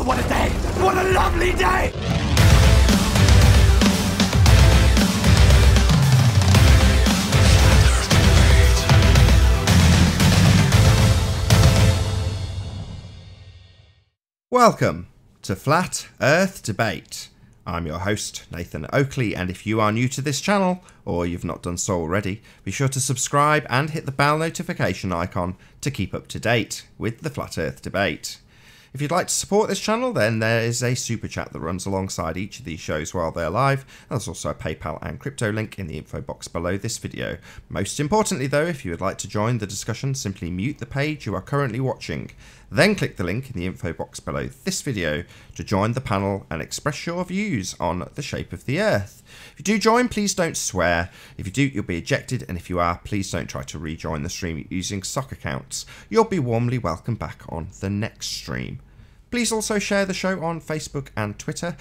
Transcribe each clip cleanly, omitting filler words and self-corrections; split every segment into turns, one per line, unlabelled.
Oh, what a day! What a lovely day!
Welcome to Flat Earth Debate. I'm your host, Nathan Oakley, and if you are new to this channel, or you've not done so already, be sure to subscribe and hit the bell notification icon to keep up to date with the Flat Earth Debate. If you'd like to support this channel, then there is a super chat that runs alongside each of these shows while they're live. There's also a PayPal and crypto link in the info box below this video. Most importantly though, if you would like to join the discussion, simply mute the page you are currently watching. Then click the link in the info box below this video to join the panel and express your views on the shape of the Earth. If you do join, please don't swear. If you do, you'll be ejected, and if you are, please don't try to rejoin the stream using sock accounts. You'll be warmly welcomed back on the next stream. Please also share the show on Facebook and Twitter.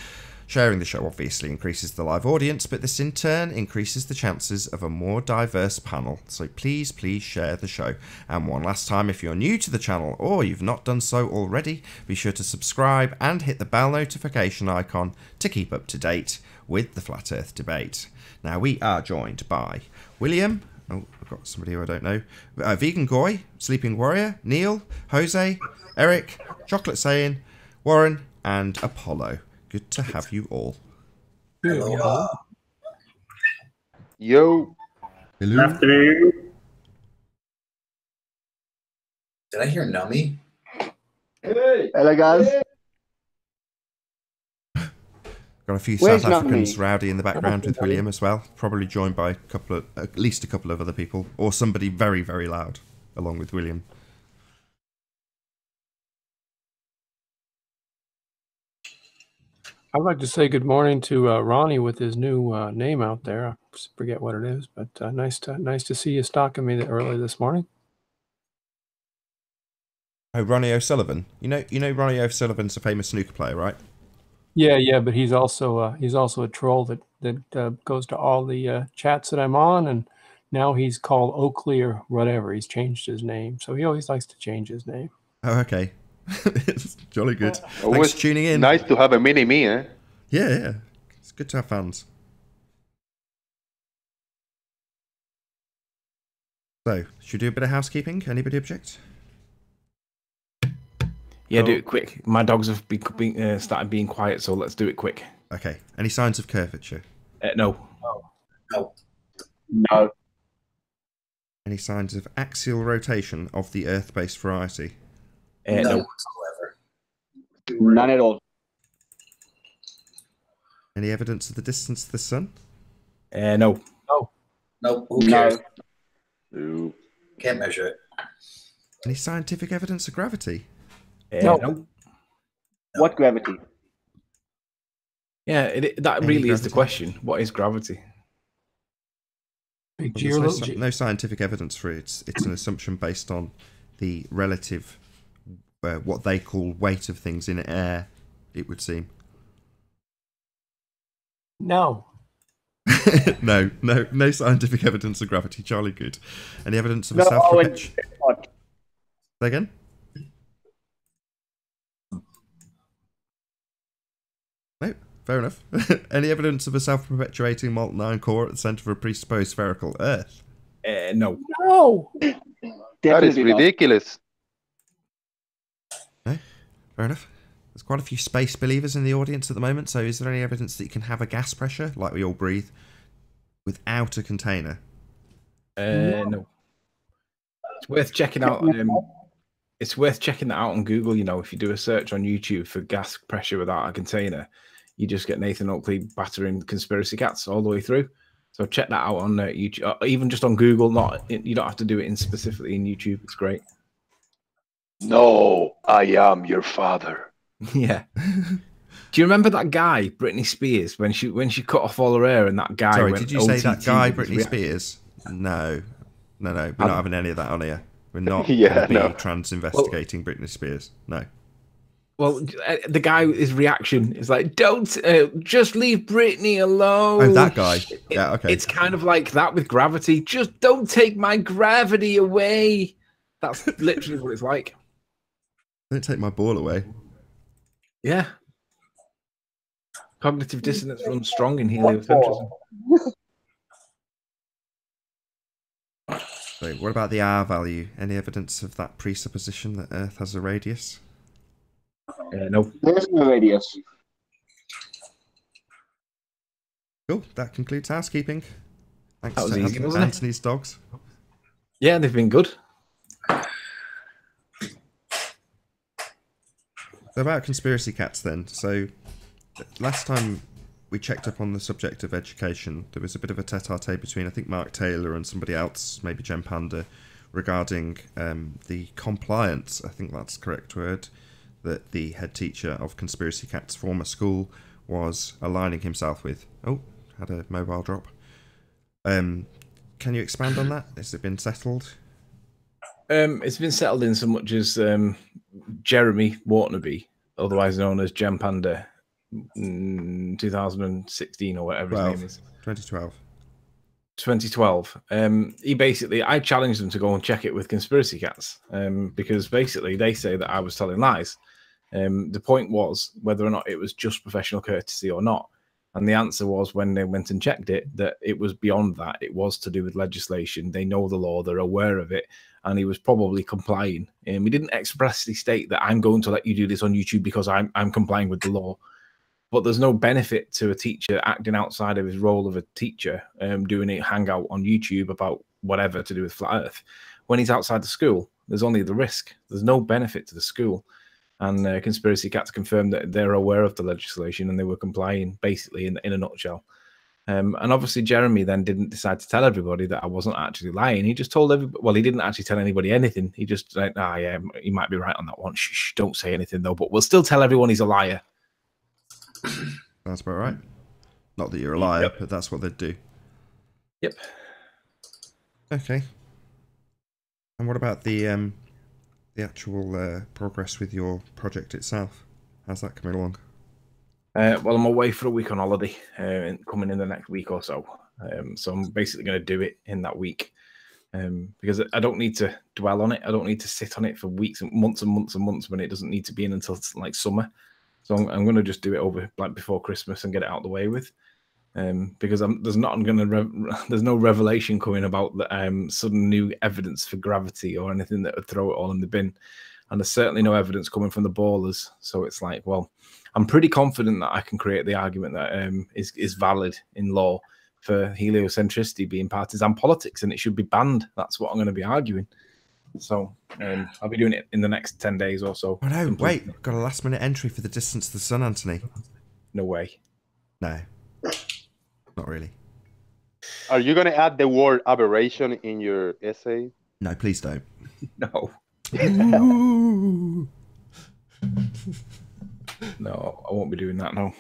Sharing the show obviously increases the live audience, but this in turn increases the chances of a more diverse panel. So please share the show. And one last time, if you're new to the channel or you've not done so already, be sure to subscribe and hit the bell notification icon to keep up to date with the Flat Earth Debate. Now we are joined by William, oh, I've got somebody who I don't know, Vegan Goy, Sleeping Warrior, Neil, Jose, Eric, Chocolate Saiyan, Warren, and Apollo. Good to have you all.
Hello.
Yo.
Hello. Afternoon. Did I hear Nummy?
Hey. Hello, guys.
Got a few South Africans rowdy in the background with William as well. Probably joined by at least a couple of other people, or somebody very, very loud, along with William.
I'd like to say good morning to Ronnie with his new name out there. I forget what it is, but nice to see you stalking me early this morning.
Oh, Ronnie O'Sullivan. You know Ronnie O'Sullivan's a famous snooker player, right?
Yeah, but he's also a troll that goes to all the chats that I'm on, and now he's called Oakley or whatever. He's changed his name, so he always likes to change his name.
Oh, okay. It's jolly good. Thanks for tuning in.
Nice to have a mini-me, eh?
Yeah. It's good to have fans. So, should we do a bit of housekeeping? Anybody object?
Yeah, do it quick. My dogs have started being quiet, so let's do it quick.
Okay. Any signs of curvature?
No.
No.
Any signs of axial rotation of the Earth-based variety?
No whatsoever.
None at all.
Any evidence of the distance to the sun?
No.
No. Who cares?
No.
Can't measure it.
Any scientific evidence of gravity?
No.
What gravity?
Yeah, that really is the question. What is gravity?
There's no scientific evidence for it. It's an assumption based on the relative, what they call weight of things in air, it would seem.
No.
No scientific evidence of gravity. Charlie, good. Any evidence of a self-perpetuating... Say again? No, fair enough. Any evidence of a self-perpetuating molten iron core at the centre of a presupposed spherical Earth?
No.
That is ridiculous.
No, fair enough. There's quite a few space believers in the audience at the moment, so is there any evidence that you can have a gas pressure, like we all breathe, without a container?
No. It's worth checking out. It's worth checking that out on Google. You know, if you do a search on YouTube for gas pressure without a container, you just get Nathan Oakley battering conspiracy cats all the way through. So check that out on YouTube, or even just on Google. You don't have to do it specifically in YouTube. It's great.
No, I am your father.
Yeah. Do you remember that guy, Britney Spears, when she cut off all her hair and that guy?
Sorry,
went
did you say that guy, Britney Spears? No. We're not having any of that on here. We're not trans-investigating Britney Spears. No.
Well, the guy, his reaction is like, "Don't just leave Britney alone."
Oh, that guy. Yeah, okay.
It's kind of like that with gravity. Just don't take my gravity away. That's literally what it's like.
Don't take my ball away.
Yeah. Cognitive dissonance runs strong in heliocentrism.
So what about the R value? Any evidence of that presupposition that Earth has a radius?
No.
There's no radius.
Cool. That concludes housekeeping. Thanks
That was
to
easy, wasn't it?
Anthony's dogs.
Yeah, they've been good.
So about conspiracy cats then. So last time we checked up on the subject of education, there was a bit of a tete-a-tete between, I think, Mark Taylor and somebody else, maybe Jem Panda, regarding the compliance, I think that's the correct word, that the head teacher of Conspiracy Cat's former school was aligning himself with. Oh, had a mobile drop. Can you expand on that? Has it been settled?
It's been settled in so much as Jeremy Waternaby, otherwise known as Jem Panda, 2016 or whatever his name is.
2012.
2012. He basically, I challenged them to go and check it with Conspiracy Cats because basically they say that I was telling lies. The point was whether or not it was just professional courtesy or not. And the answer was, when they went and checked it, that it was beyond that. It was to do with legislation. They know the law. They're aware of it. And he was probably complying. He didn't expressly state that I'm going to let you do this on YouTube because I'm complying with the law. But there's no benefit to a teacher acting outside of his role of a teacher, doing a hangout on YouTube about whatever to do with flat Earth. When he's outside the school, there's only the risk. There's no benefit to the school. And Conspiracy Cats confirmed that they're aware of the legislation and they were complying, basically, in a nutshell. And obviously, Jeremy then didn't decide to tell everybody that I wasn't actually lying. He just told everybody, well, he didn't actually tell anybody anything. He just said, yeah, you might be right on that one. Shh, don't say anything, though. But we'll still tell everyone he's a liar.
That's about right. Not that you're a liar, but that's what they'd do.
Yep.
Okay. And what about the actual progress with your project itself? How's that coming along?
Well, I'm away for a week on holiday, coming in the next week or so. So I'm basically going to do it in that week because I don't need to dwell on it. I don't need to sit on it for weeks and months and months and months when it doesn't need to be in until like summer. So I'm going to just do it over like before Christmas and get it out of the way with. Because there's no revelation coming about the sudden new evidence for gravity or anything that would throw it all in the bin, and there's certainly no evidence coming from the ballers. So it's like, well, I'm pretty confident that I can create the argument that is valid in law for heliocentricity being partisan politics, and it should be banned. That's what I'm going to be arguing. So I'll be doing it in the next 10 days or so.
Oh no! Wait, I've got a last-minute entry for the distance to the sun, Anthony.
No way.
No. Not really.
Are you going to add the word aberration in your essay?
No, please don't.
No. No, I won't be doing that, no.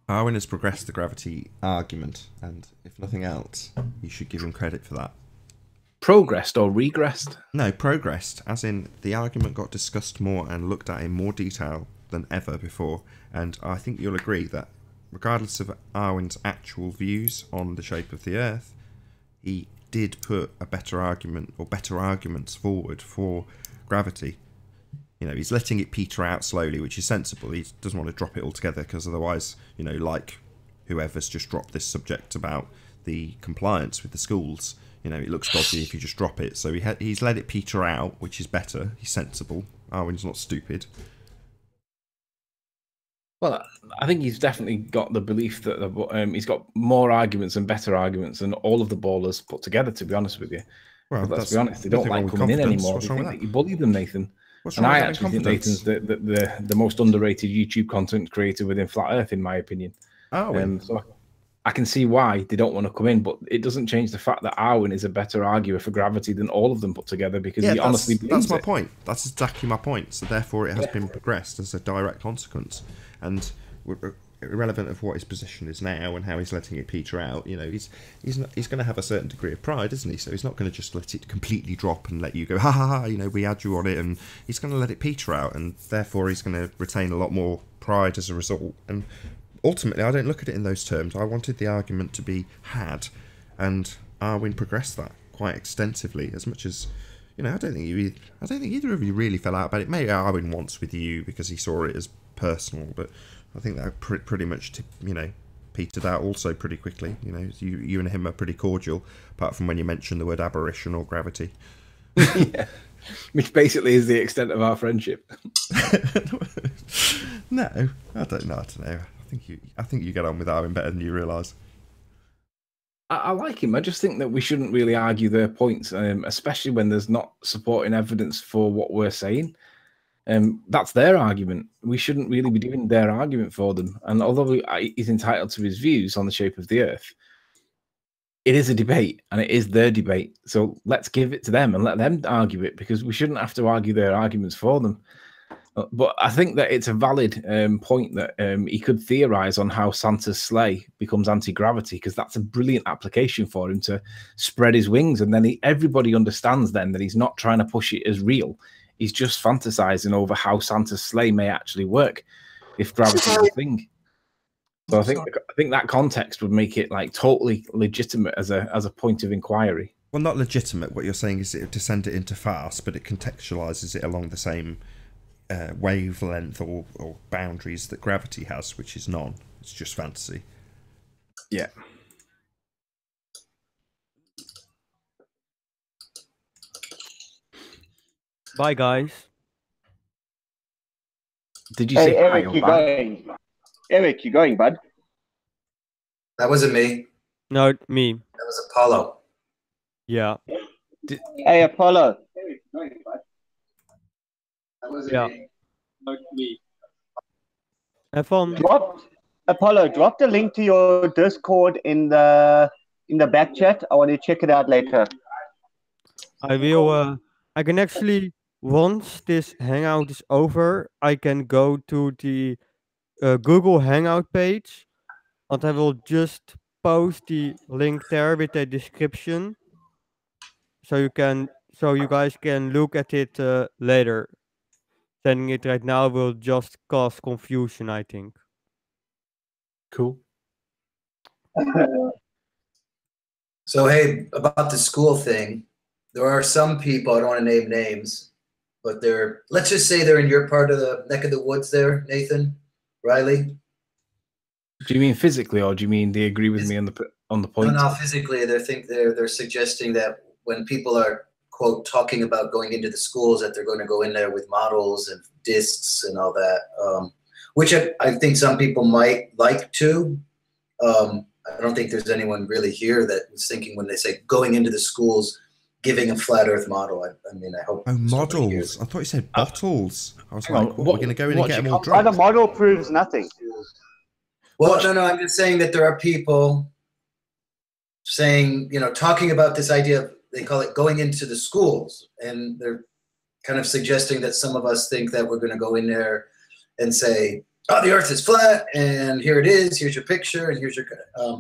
Darwin has progressed the gravity argument, and if nothing else, you should give him credit for that.
Progressed or regressed?
No, progressed, as in the argument got discussed more and looked at in more detail than ever before, and I think you'll agree that regardless of Arwen's actual views on the shape of the Earth, he did put a better argument or better arguments forward for gravity. You know, he's letting it peter out slowly, which is sensible. He doesn't want to drop it altogether because otherwise, you know, like whoever's just dropped this subject about the compliance with the schools, you know, it looks dodgy if you just drop it. So he's let it peter out, which is better. He's sensible. Arwen's not stupid.
Well, I think he's definitely got the belief that he's got more arguments and better arguments than all of the ballers put together, to be honest with you.
Well,
let's be honest, they don't like coming in anymore. They think that you bully them, Nathan. And I actually think Nathan's the most underrated YouTube content creator within Flat Earth, in my opinion.
Arwen.
So I can see why they don't want to come in, but it doesn't change the fact that Arwen is a better arguer for gravity than all of them put together because he honestly believes
that's my point. That's exactly my point. So therefore it has been progressed as a direct consequence. And irrelevant of what his position is now and how he's letting it peter out, you know, he's going to have a certain degree of pride, isn't he? So he's not going to just let it completely drop and let you go, ha ha ha, you know, we had you on it, and he's going to let it peter out, and therefore he's going to retain a lot more pride as a result. And ultimately, I don't look at it in those terms. I wanted the argument to be had, and Arwen progressed that quite extensively, as much as, you know, I don't think either of you really fell out about it. Maybe Arwen once with you because he saw it as personal, but I think that pretty much, you know, petered out also pretty quickly. You know, you and him are pretty cordial, apart from when you mention the word aberration or gravity.
Yeah. Which basically is the extent of our friendship.
No, I don't know. I think you get on with Arwen better than you realise.
I like him. I just think that we shouldn't really argue their points, especially when there's not supporting evidence for what we're saying. That's their argument. We shouldn't really be doing their argument for them. And although he's entitled to his views on the shape of the Earth, it is a debate, and it is their debate. So let's give it to them and let them argue it, because we shouldn't have to argue their arguments for them. But I think that it's a valid point that he could theorize on how Santa's sleigh becomes anti-gravity, because that's a brilliant application for him to spread his wings. And then everybody understands then that he's not trying to push it as real. He's just fantasizing over how Santa's sleigh may actually work if gravity is a thing. So I think that context would make it like totally legitimate as a point of inquiry.
Well, not legitimate. What you're saying is to send it into farce, but it contextualizes it along the same wavelength or boundaries that gravity has, which is none. It's just fantasy.
Yeah.
Bye, guys.
Did you say
Eric,
hi or
you
bye?
going? Eric, you going, bud?
That wasn't me.
No, me.
That was Apollo.
Yeah.
Hey, Apollo.
That wasn't
Yeah.
me.
Have fun.
Apollo, drop the link to your Discord in the back chat. I want to check it out later.
I will. I can actually, once this hangout is over, I can go to the Google Hangout page, and I will just post the link there with a description, so you guys can look at it later. Sending it right now will just cause confusion, I think.
Cool.
So, hey, about the school thing, there are some people, I don't want to name names, but let's just say they're in your part of the neck of the woods there, Nathan, Riley.
Do you mean physically, or do you mean they agree with me on the point?
No, physically, they're suggesting that when people are, quote, talking about going into the schools, that they're going to go in there with models and discs and all that, which I think some people might like to. I don't think there's anyone really here that was thinking when they say going into the schools, giving a flat Earth model. I mean, I hope.
Oh, models! I thought you said bottles. I was like, what, we're going to go in and get them all
Why
drunk?
the model proves nothing.
Well, no, I'm just saying that there are people saying, talking about this idea of, they call it going into the schools, and they're kind of suggesting that some of us think that we're going to go in there and say, oh, the Earth is flat, and here it is, here's your picture, and here's your,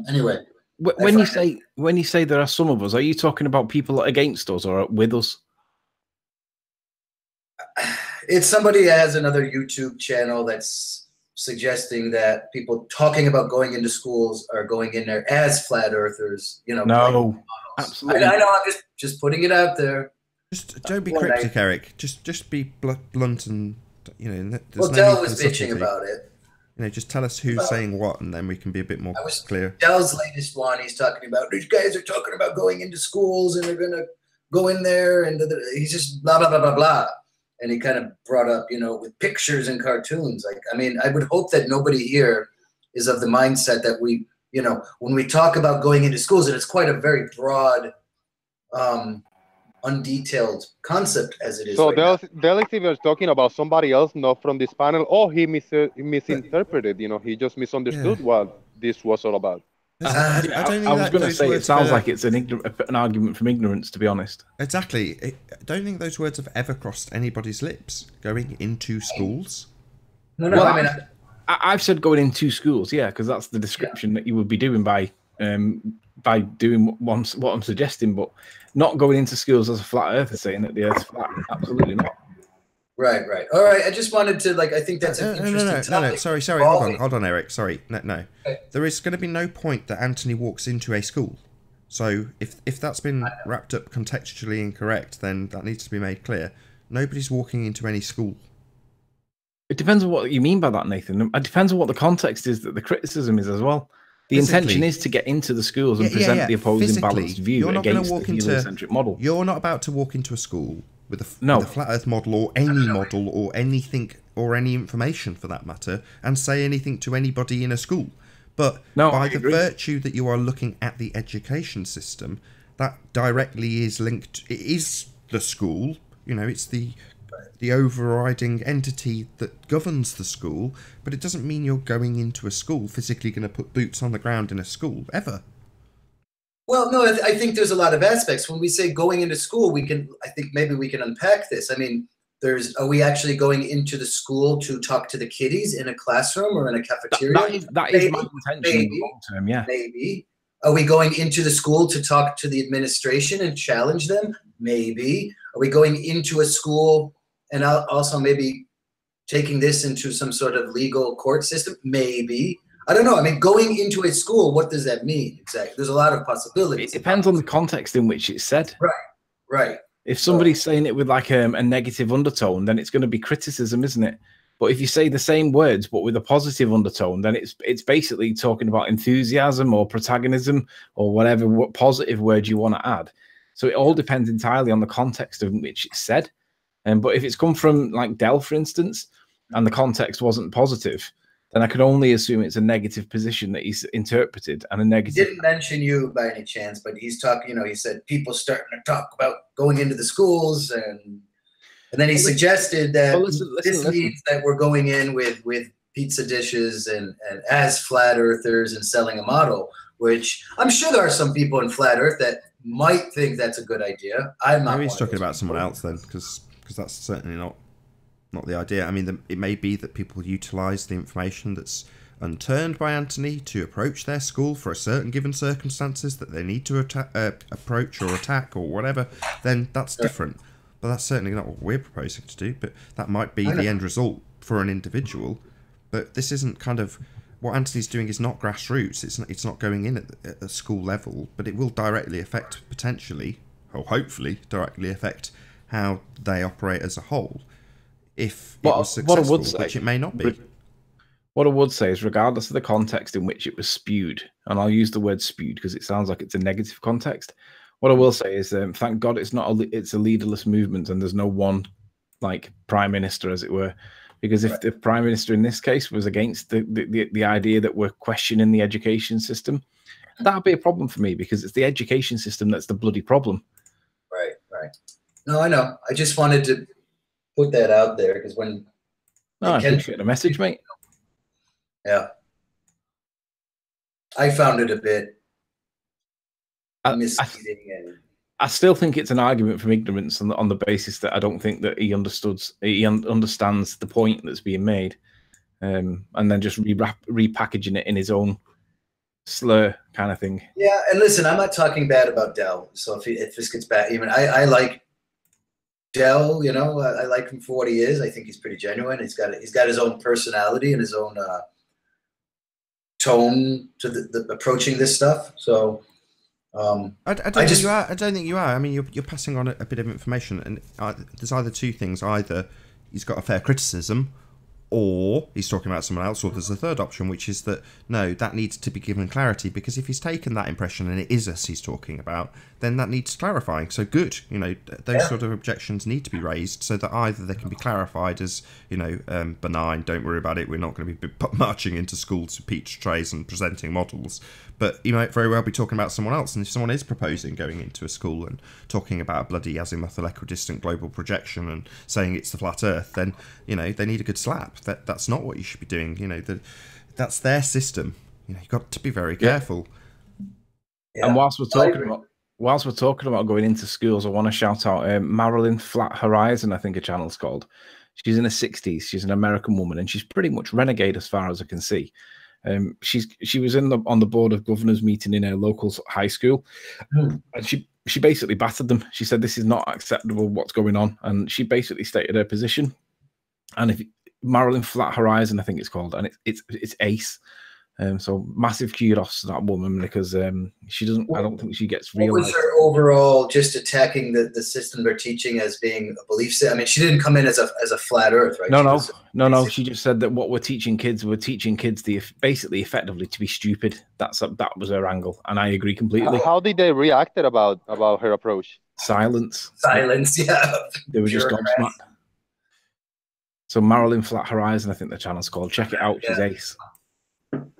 anyway.
When you say there are some of us, are you talking about people against us or with us?
It's somebody that has another YouTube channel that's suggesting that people talking about going into schools are going in there as flat earthers,
No, absolutely.
I know, I'm just putting it out there.
Just don't be cryptic, Eric. Just be blunt and,
Well, Dell was bitching about it.
Just tell us who's saying what, and then we can be a bit more clear.
Dell's latest one, he's talking about, these guys are talking about going into schools, and they're going to go in there, and he's just blah, blah, blah, blah, blah. And he kind of brought up, with pictures and cartoons. Like, I mean, I would hope that nobody here is of the mindset that we, when we talk about going into schools, and it's quite a very broad, undetailed concept as it is.
So
right
Delisi was talking about somebody else, not from this panel. Oh, he misinterpreted. He just misunderstood what this was all about.
I was going to say it sounds like it's an argument from ignorance, to be honest.
Exactly. I don't think those words have ever crossed anybody's lips. Going into schools.
No.
Well,
I mean,
I've said going into schools, yeah, because that's the description that you would be doing by doing what I'm suggesting, but not going into schools as a flat earther, saying that the Earth's flat. Absolutely not.
Right. All right. I just wanted to, I think that's an interesting topic.
No. Sorry. Hold on, Eric. Sorry. No. Okay. There is going to be no point that Anthony walks into a school. So if that's been wrapped up contextually incorrect, then that needs to be made clear. Nobody's walking into any school.
It depends on what you mean by that, Nathan. It depends on what the context is that the criticism is as well. The intention is to get into the schools and present the opposing balanced view against the heliocentric model.
You're not about to walk into a school with a flat Earth model or anything or any information for that matter and say anything to anybody in a school. But by the virtue that you are looking at the education system, that directly is linked. It is the school. You know, it's the overriding entity that governs the school, but it doesn't mean you're going into a school, physically going to put boots on the ground in a school, ever.
Well, no, I think there's a lot of aspects. When we say going into school, I think maybe we can unpack this. I mean, are we actually going into the school to talk to the kiddies in a classroom or in a cafeteria?
That is my intention long term, yeah.
Maybe. Are we going into the school to talk to the administration and challenge them? Maybe. Are we going into a school and also maybe taking this into some sort of legal court system? Maybe. I don't know. I mean, going into a school, what does that mean exactly? There's a lot of possibilities.
It depends on the context in which it's said.
Right.
If somebody's saying it with like a negative undertone, then it's going to be criticism, isn't it? But if you say the same words but with a positive undertone, then it's basically talking about enthusiasm or protagonism or whatever positive word you want to add. So it all depends entirely on the context in which it's said. But if it's come from like Dell, for instance, and the context wasn't positive, then I can only assume it's a negative position that he's interpreted and a negative.
He didn't mention you by any chance, but he's talking, he said people starting to talk about going into the schools and then he suggested that this means that we're going in with pizza dishes and as flat earthers and selling a model, which I'm sure there are some people in flat earth that might think that's a good idea. I'm not.
Maybe he's talking about someone else then, because that's certainly not the idea. I mean, it may be that people utilise the information that's unturned by Anthony to approach their school for a certain given circumstances that they need to approach or attack or whatever, then that's different. But that's certainly not what we're proposing to do, but that might be the end result for an individual. But this isn't kind of... What Anthony's doing is not grassroots. It's not going in at the school level, but it will directly affect, potentially, or hopefully directly affect how they operate as a whole. If it was successful, which it may not be.
What I would say is, regardless of the context in which it was spewed, and I'll use the word spewed because it sounds like it's a negative context. What I will say is, thank God it's a leaderless movement, and there's no one like prime minister, as it were. Because if the prime minister in this case was against the idea that we're questioning the education system, that'd be a problem for me, because it's the education system that's the bloody problem.
Right. No, I know. I just wanted to put that out there because when
I appreciate the message, mate.
Yeah, I found it a bit misleading.
I still think it's an argument from ignorance on the basis that I don't think that he understands the point that's being made, and then just repackaging it in his own slur kind of thing.
Yeah, and listen, I'm not talking bad about Dell. So if this gets bad, even I like Dell. I like him for what he is. I think he's pretty genuine. He's got his own personality and his own tone to the approaching this stuff. So.
I don't think you are. I mean, you're passing on a bit of information, and there's either two things: either he's got a fair criticism, or he's talking about someone else, or there's a third option, which is that no, that needs to be given clarity, because if he's taken that impression and it is us he's talking about, then that needs clarifying. So good, those sort of objections need to be raised so that either they can be clarified as benign, don't worry about it, we're not going to be marching into schools with peach trays and presenting models. But you might very well be talking about someone else, and if someone is proposing going into a school and talking about a bloody azimuthal equidistant global projection and saying it's the flat Earth, then they need a good slap. That's not what you should be doing. That's their system. You've got to be very careful.
Yeah. And whilst we're talking about going into schools, I want to shout out Marilyn Flat Horizon, I think her channel's called. She's in her 60s. She's an American woman, and she's pretty much renegade as far as I can see. She was on the board of governors meeting in her local high school, and she basically battered them. She said this is not acceptable, what's going on, and she basically stated her position. And if Marilyn Flat Horizon, I think it's called, and it's ace. So massive kudos to that woman, because she doesn't. I don't think she gets realized.
What was her overall just attacking the system they're teaching as being a belief system? I mean, she didn't come in as a flat Earth, right?
No. She just said that what we're teaching kids basically effectively to be stupid. That was her angle, and I agree completely.
How did they react about her approach?
Silence.
Yeah.
They were just gobsmacked. So Marilyn Flat Horizon, I think the channel's called. Check it out. She's ace.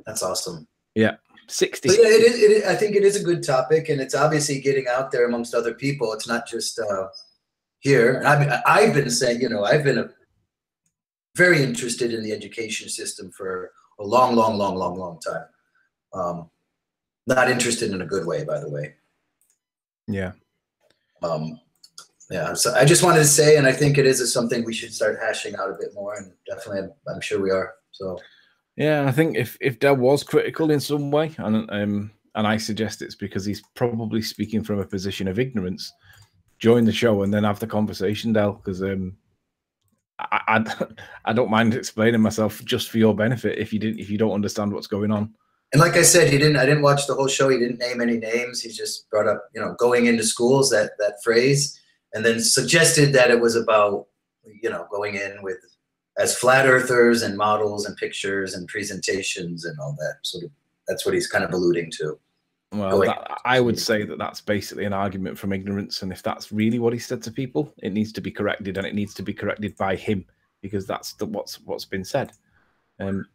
That's awesome.
Yeah, 60.
But yeah, it I think it is a good topic, and it's obviously getting out there amongst other people. It's not just here. And I've been saying, I've been very interested in the education system for a long time. Not interested in a good way, by the way.
Yeah.
Yeah. So I just wanted to say, and I think it is something we should start hashing out a bit more, and definitely, I'm sure we are. So.
Yeah, I think if Del was critical in some way, and I suggest it's because he's probably speaking from a position of ignorance, join the show and then have the conversation, Del, because I don't mind explaining myself just for your benefit if you don't understand what's going on.
And like I said, I didn't watch the whole show. He didn't name any names. He just brought up, going into schools, that phrase, and then suggested that it was about, going in with as flat earthers and models and pictures and presentations and all that. So that's what he's kind of alluding to.
Well, I would say that that's basically an argument from ignorance. And if that's really what he said to people, it needs to be corrected, and it needs to be corrected by him, because that's what's been said.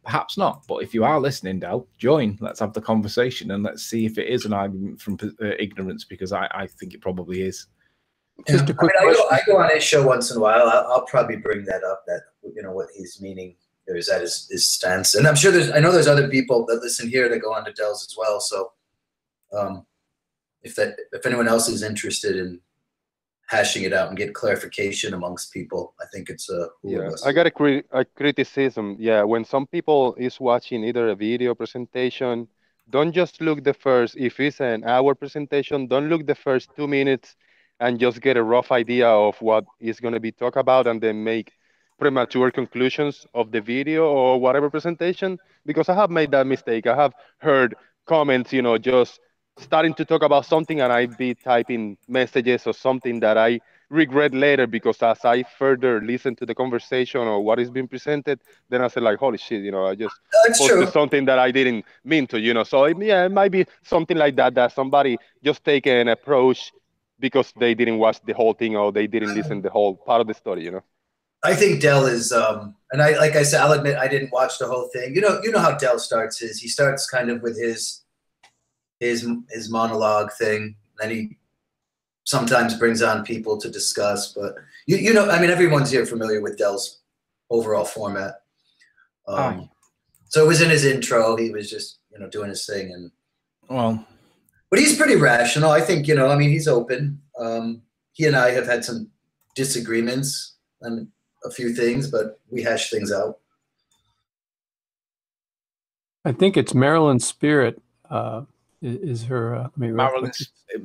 Perhaps not, but if you are listening, Del, join. Let's have the conversation, and let's see if it is an argument from ignorance, because I think it probably is.
Just a quick question. I go on his show once in a while. I'll probably bring that up, that what he's meaning, or is that his stance. And I'm sure I know there's other people that listen here that go on to Dell's as well. So if anyone else is interested in hashing it out and get clarification amongst people, I think it's
I got a criticism. Yeah, when some people is watching either a video presentation, don't just look the first. If it's an hour presentation, don't look the first 2 minutes and just get a rough idea of what is going to be talked about, and then make premature conclusions of the video or whatever presentation, because I have made that mistake. I have heard comments, just starting to talk about something, and I be typing messages or something that I regret later, because as I further listen to the conversation or what is being presented, then I said, like, holy shit, I just posted something that I didn't mean to, So it might be something like that somebody just take an approach because they didn't watch the whole thing, or they didn't listen the whole part of the story,
I think Dell is, and like I said, I'll admit I didn't watch the whole thing. You know how Dell starts he starts kind of with his monologue thing, and he sometimes brings on people to discuss. But I mean, everyone's here familiar with Dell's overall format. So it was in his intro. He was just doing his thing, but he's pretty rational. I think I mean, he's open. He and I have had some disagreements on a few things, but we hash things out.
I think it's Marilyn Spirit. Is her
Marilyn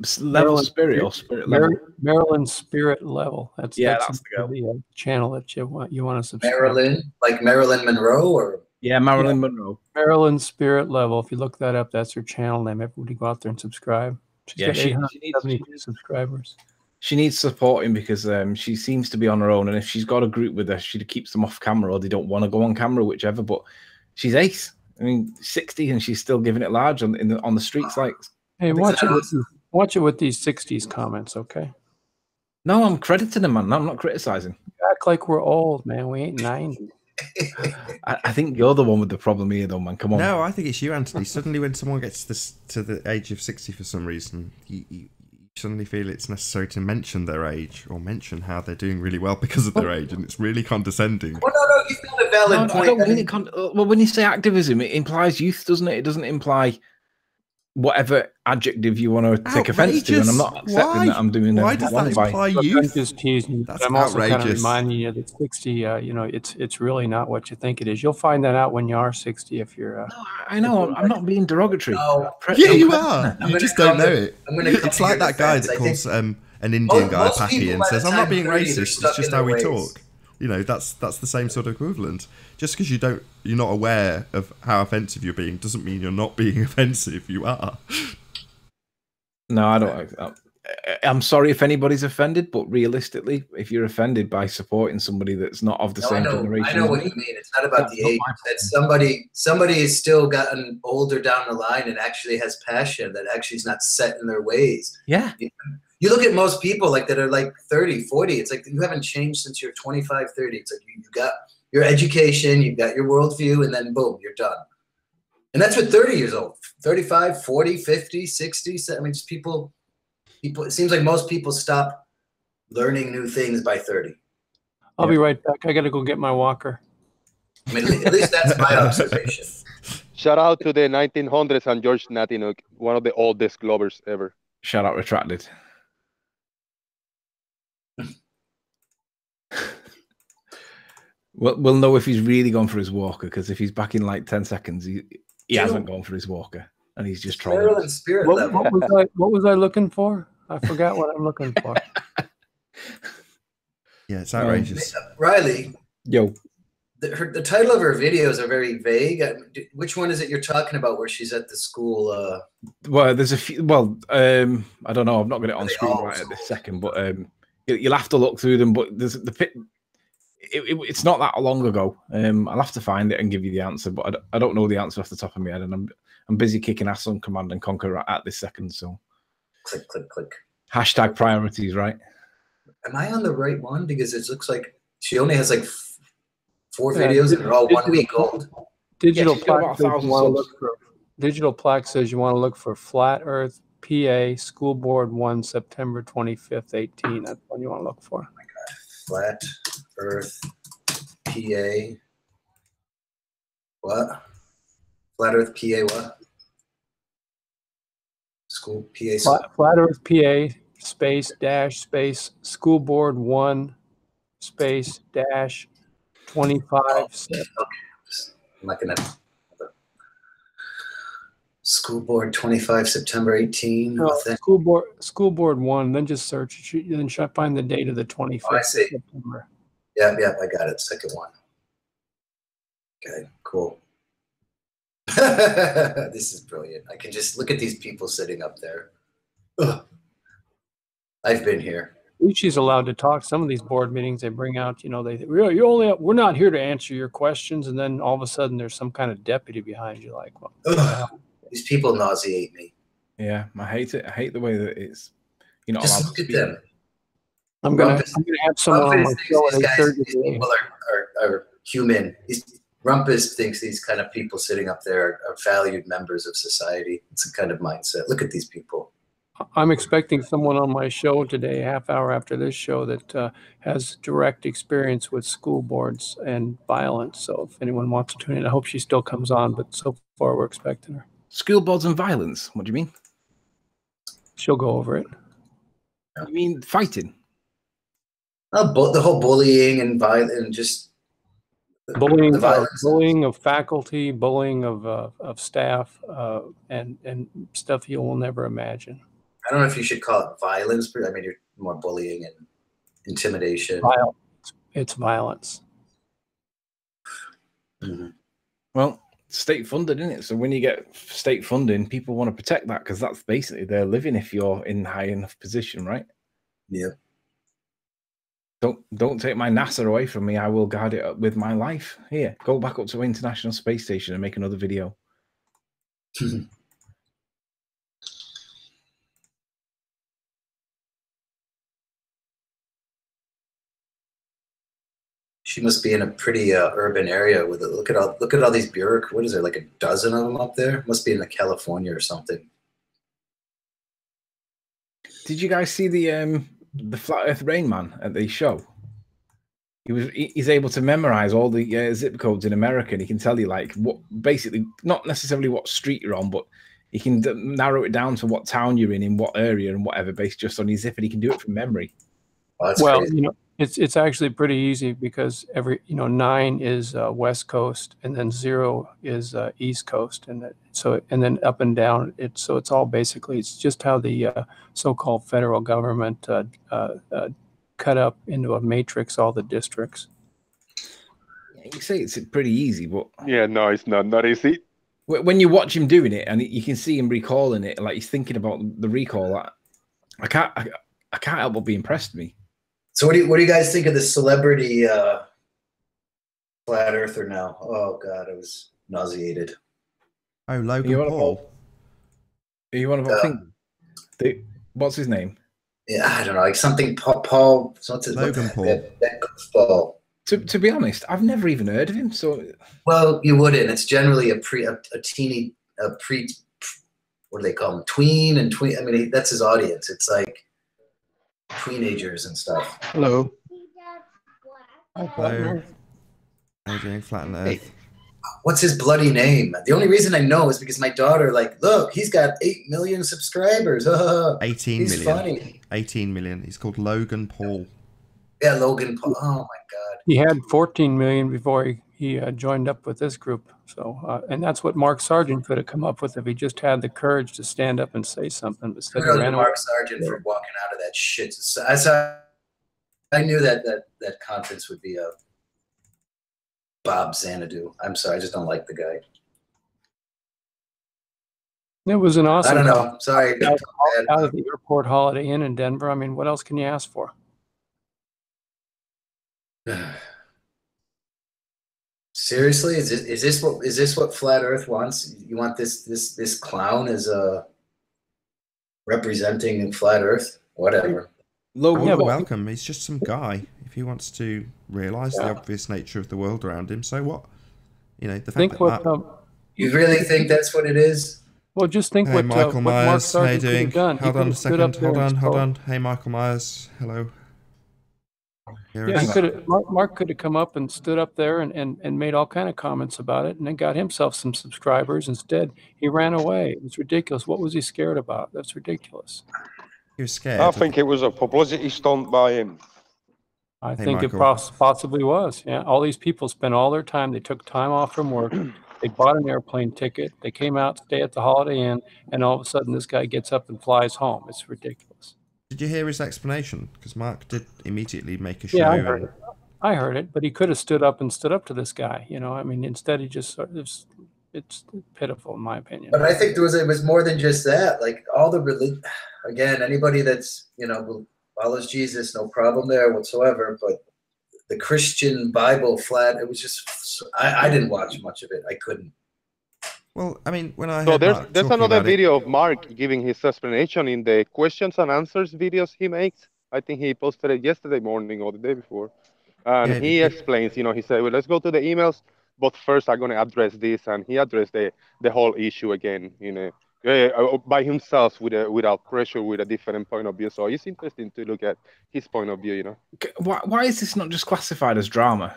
Spirit or Spirit Level?
Marilyn Spirit Level. That's the channel that you want to subscribe.
Marilyn, like Marilyn Monroe, or
Marilyn Monroe.
Marilyn Spirit Level. If you look that up, that's her channel name. Everybody go out there and subscribe. She's got 872 subscribers.
She needs supporting, because she seems to be on her own, and if she's got a group with her, she keeps them off camera, or they don't want to go on camera, whichever. But she's ace. I mean, 60, and she's still giving it large on the streets. Like,
hey, watch it with these 60s comments, okay?
No, I'm crediting them, man. I'm not criticizing.
You act like we're old, man. We ain't 90.
I think you're the one with the problem here, though, man. Come on.
No, I think it's you, Anthony. Suddenly, when someone gets to the age of 60 for some reason, you suddenly feel it's necessary to mention their age, or mention how they're doing really well because of their age, and it's really condescending.
Well, no, you've got a valid point.
I don't really well, when you say activism, it implies youth, doesn't it? It doesn't imply whatever adjective you want to take offense to, and I'm not accepting that I'm doing that.
Why does that imply youth?
I'm just teasing you.
That's
I'm also
outrageous.
kind of reminding you that 60, it's really not what you think it is. You'll find that out when you are 60 if you're...
No, I know. I'm not being derogatory.
No.
Yeah, you are. You just don't know it. It's like that guy that calls an Indian guy Pappy and says, I'm not being racist, it's just how we talk. You know, that's the same sort of equivalent. Just because you're not aware of how offensive you're being doesn't mean you're not being offensive. You are.
No, I don't. I'm sorry if anybody's offended, but realistically, if you're offended by supporting somebody that's not of the same generation,
I know what you mean. It's not about the age. That somebody has still gotten older down the line and actually has passion, that actually is not set in their ways.
Yeah.
You look at most people like that are like 30, 40. It's like you haven't changed since you're 25, 30. It's like you got your education, you've got your worldview, and then boom, you're done. And that's with 30 years old, 35, 40, 50, 60. I mean, just people, it seems like most people stop learning new things by 30.
I'll be right back. I got to go get my walker.
I mean, at least that's my observation.
Shout out to the 1900s and George Natinuk, one of the oldest Glovers ever.
Shout out retracted. We'll know if he's really gone for his walker, because if he's back in like 10 seconds, he hasn't gone for his walker, and he's just trolling.
What was I looking for? I forgot what I'm looking for.
Yeah, it's outrageous.
Riley.
Yo.
The title of her videos are very vague. Which one is it you're talking about where she's at the school?
Well, there's a few. Well, I don't know. I've not got it on screen right at this second, but you'll have to look through them. But there's it's not that long ago. I'll have to find it and give you the answer, but I don't know the answer off the top of my head, and I'm busy kicking ass on Command and Conquer at this second. So,
click.
Hashtag priorities, right?
Am I on the right one? Because it looks like she only has like 4 videos and they're all 1 week old.
Digital Plaque says you want to look for Flat Earth, PA, School Board 1, September 25th, 18. That's what you want to look for.
Oh my God. Flat Earth, PA. What? Flat Earth, PA, what? School, PA.
Flat Earth, PA, space, dash, space, School Board 1, space, dash, 25.
Okay. I'm not going to. School Board 25, September 18.
No, School Board 1, then just search. Then find the date of the 25th.
Oh, I see.
September.
Yeah, I got it. Second one. Okay, cool. This is brilliant. I can just look at these people sitting up there. Ugh. I've been here.
At least she's allowed to talk. Some of these board meetings, they bring out, we're not here to answer your questions, and then all of a sudden there's some kind of deputy behind you, like, well,
these people nauseate me.
Yeah, I hate it. I hate the way that it's,
just look at them.
I'm gonna have someone on my show at 8:30.
These people are human. Rumpus thinks these kind of people sitting up there are valued members of society. It's a kind of mindset. Look at these people.
I'm expecting someone on my show today, a half hour after this show, that has direct experience with school boards and violence. So if anyone wants to tune in, I hope she still comes on, but so far we're expecting her.
School boards and violence? What do you mean?
She'll go over it.
You mean fighting?
The whole bullying and violence and just
bullying of faculty, bullying of staff, and stuff you will never imagine.
I don't know if you should call it violence, but I mean, you're more bullying and intimidation.
It's violence.
Mm-hmm.
Well, state funded, isn't it? So when you get state funding, people want to protect that because that's basically their living if you're in high enough position, right?
Yeah.
Don't take my NASA away from me. I will guard it up with my life. Here, go back up to the International Space Station and make another video.
She must be in a pretty urban area with it. Look at all these bureaucrats. What is there, like a dozen of them up there? Must be in California or something.
Did you guys see the Flat Earth Rain Man at the show? He's able to memorize all the zip codes in America, and he can tell you like what, basically not necessarily what street you're on, but he can narrow it down to what town you're in what area and whatever, based just on his zip, and he can do it from memory.
Well,
crazy. It's actually pretty easy because 9 is West Coast, and then 0 is East Coast, and then up and down. It's all basically, it's just how the so-called federal government cut up into a matrix all the districts.
You say it's pretty easy, but
Yeah, no, it's not easy.
when you watch him doing it and you can see him recalling it, like he's thinking about the recall, I can't help but be impressed with me.
So what do you guys think of the celebrity flat earther now? Oh God, I was nauseated.
Oh, Logan Paul.
Are you one about what's his name?
Yeah, I don't know, like something Paul.
Logan Paul.
Paul.
To be honest, I've never even heard of him. So,
well, you wouldn't. It's generally a teeny what do they call them? Tween and tween. I mean, that's his audience. It's like teenagers and stuff.
Hello.
Hello. How are you doing, Flat and Earth?
Hey, what's his bloody name? The only reason I know is because my daughter, like, look, he's got 8 million subscribers.
18
he's
million.
Funny.
18 million. He's called Logan Paul.
Yeah, Logan Paul. Oh my God.
He had 14 million before he joined up with this group. So, and that's what Mark Sargent could have come up with if he just had the courage to stand up and say something. But instead,
Mark Sargent for walking out of that shit. I knew that conference would be a Bob Xanadu. I'm sorry, I just don't like the guy.
It was an awesome.
I don't know. Sorry.
Out of the airport Holiday Inn in Denver. I mean, what else can you ask for?
Seriously, is this what Flat Earth wants? You want this clown as representing Flat Earth? Whatever.
Logan, yeah, welcome. He's just some guy. If he wants to realise the obvious nature of the world around him, so what? You know, the fact that
you really think that's what it is?
Well, just think what
Michael Myers,
Mark
how you doing?
Done.
Hold on a second. Hold on. Hey, Michael Myers. Hello.
Yeah, Mark could have come up and stood up there and made all kind of comments about it, and then got himself some subscribers. Instead, he ran away. It was ridiculous. What was he scared about? That's ridiculous.
He was scared.
I think it was a publicity stunt by him.
I think it possibly was. Yeah, all these people spent all their time. They took time off from work. They bought an airplane ticket. They came out to stay at the Holiday Inn, and all of a sudden, this guy gets up and flies home. It's ridiculous.
Did you hear his explanation? Because Mark did immediately make a show.
Yeah, I heard it, but he could have stood up to this guy. You know, I mean, instead he just it's pitiful in my opinion.
But I think it was more than just that. Like all the religion, again, anybody that's follows Jesus, no problem there whatsoever. But the Christian Bible it was just I didn't watch much of it. I couldn't.
Well, I mean, when I
there's another video of Mark giving his explanation in the questions and answers videos he makes. I think he posted it yesterday morning or the day before, and he explains. He said, "Well, let's go to the emails, but first I'm going to address this," and he addressed the whole issue again, by himself without pressure, with a different point of view. So it's interesting to look at his point of view.
Why is this not just classified as drama?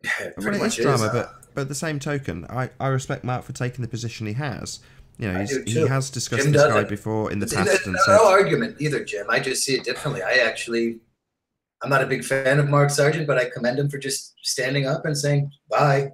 Yeah,
well, it is drama, but at the same token, I respect Mark for taking the position he has. He has discussed this guy before in the past.
No argument either, Jim. I just see it differently. I'm not a big fan of Mark Sargent, but I commend him for just standing up and saying bye.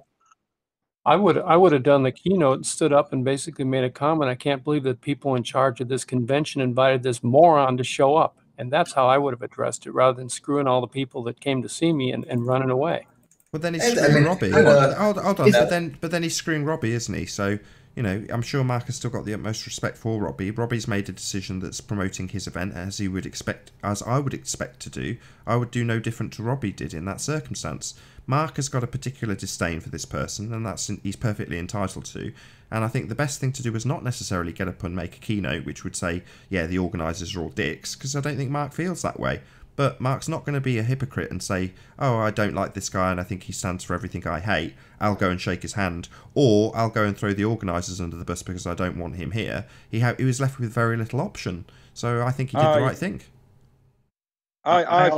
I would have done the keynote and stood up and basically made a comment. I can't believe that people in charge of this convention invited this moron to show up. And that's how I would have addressed it, rather than screwing all the people that came to see me and running away.
Well, then he's screwing Robbie. Hold on, but then he's screwing Robbie, isn't he? So, I'm sure Mark has still got the utmost respect for Robbie. Robbie's made a decision that's promoting his event as I would expect to do. I would do no different to Robbie did in that circumstance. Mark has got a particular disdain for this person, and he's perfectly entitled to. And I think the best thing to do is not necessarily get up and make a keynote which would say, yeah, the organisers are all dicks, because I don't think Mark feels that way. But Mark's not going to be a hypocrite and say, oh, I don't like this guy and I think he stands for everything I hate. I'll go and shake his hand. Or I'll go and throw the organisers under the bus because I don't want him here. He was left with very little option. So I think he did the right thing.
I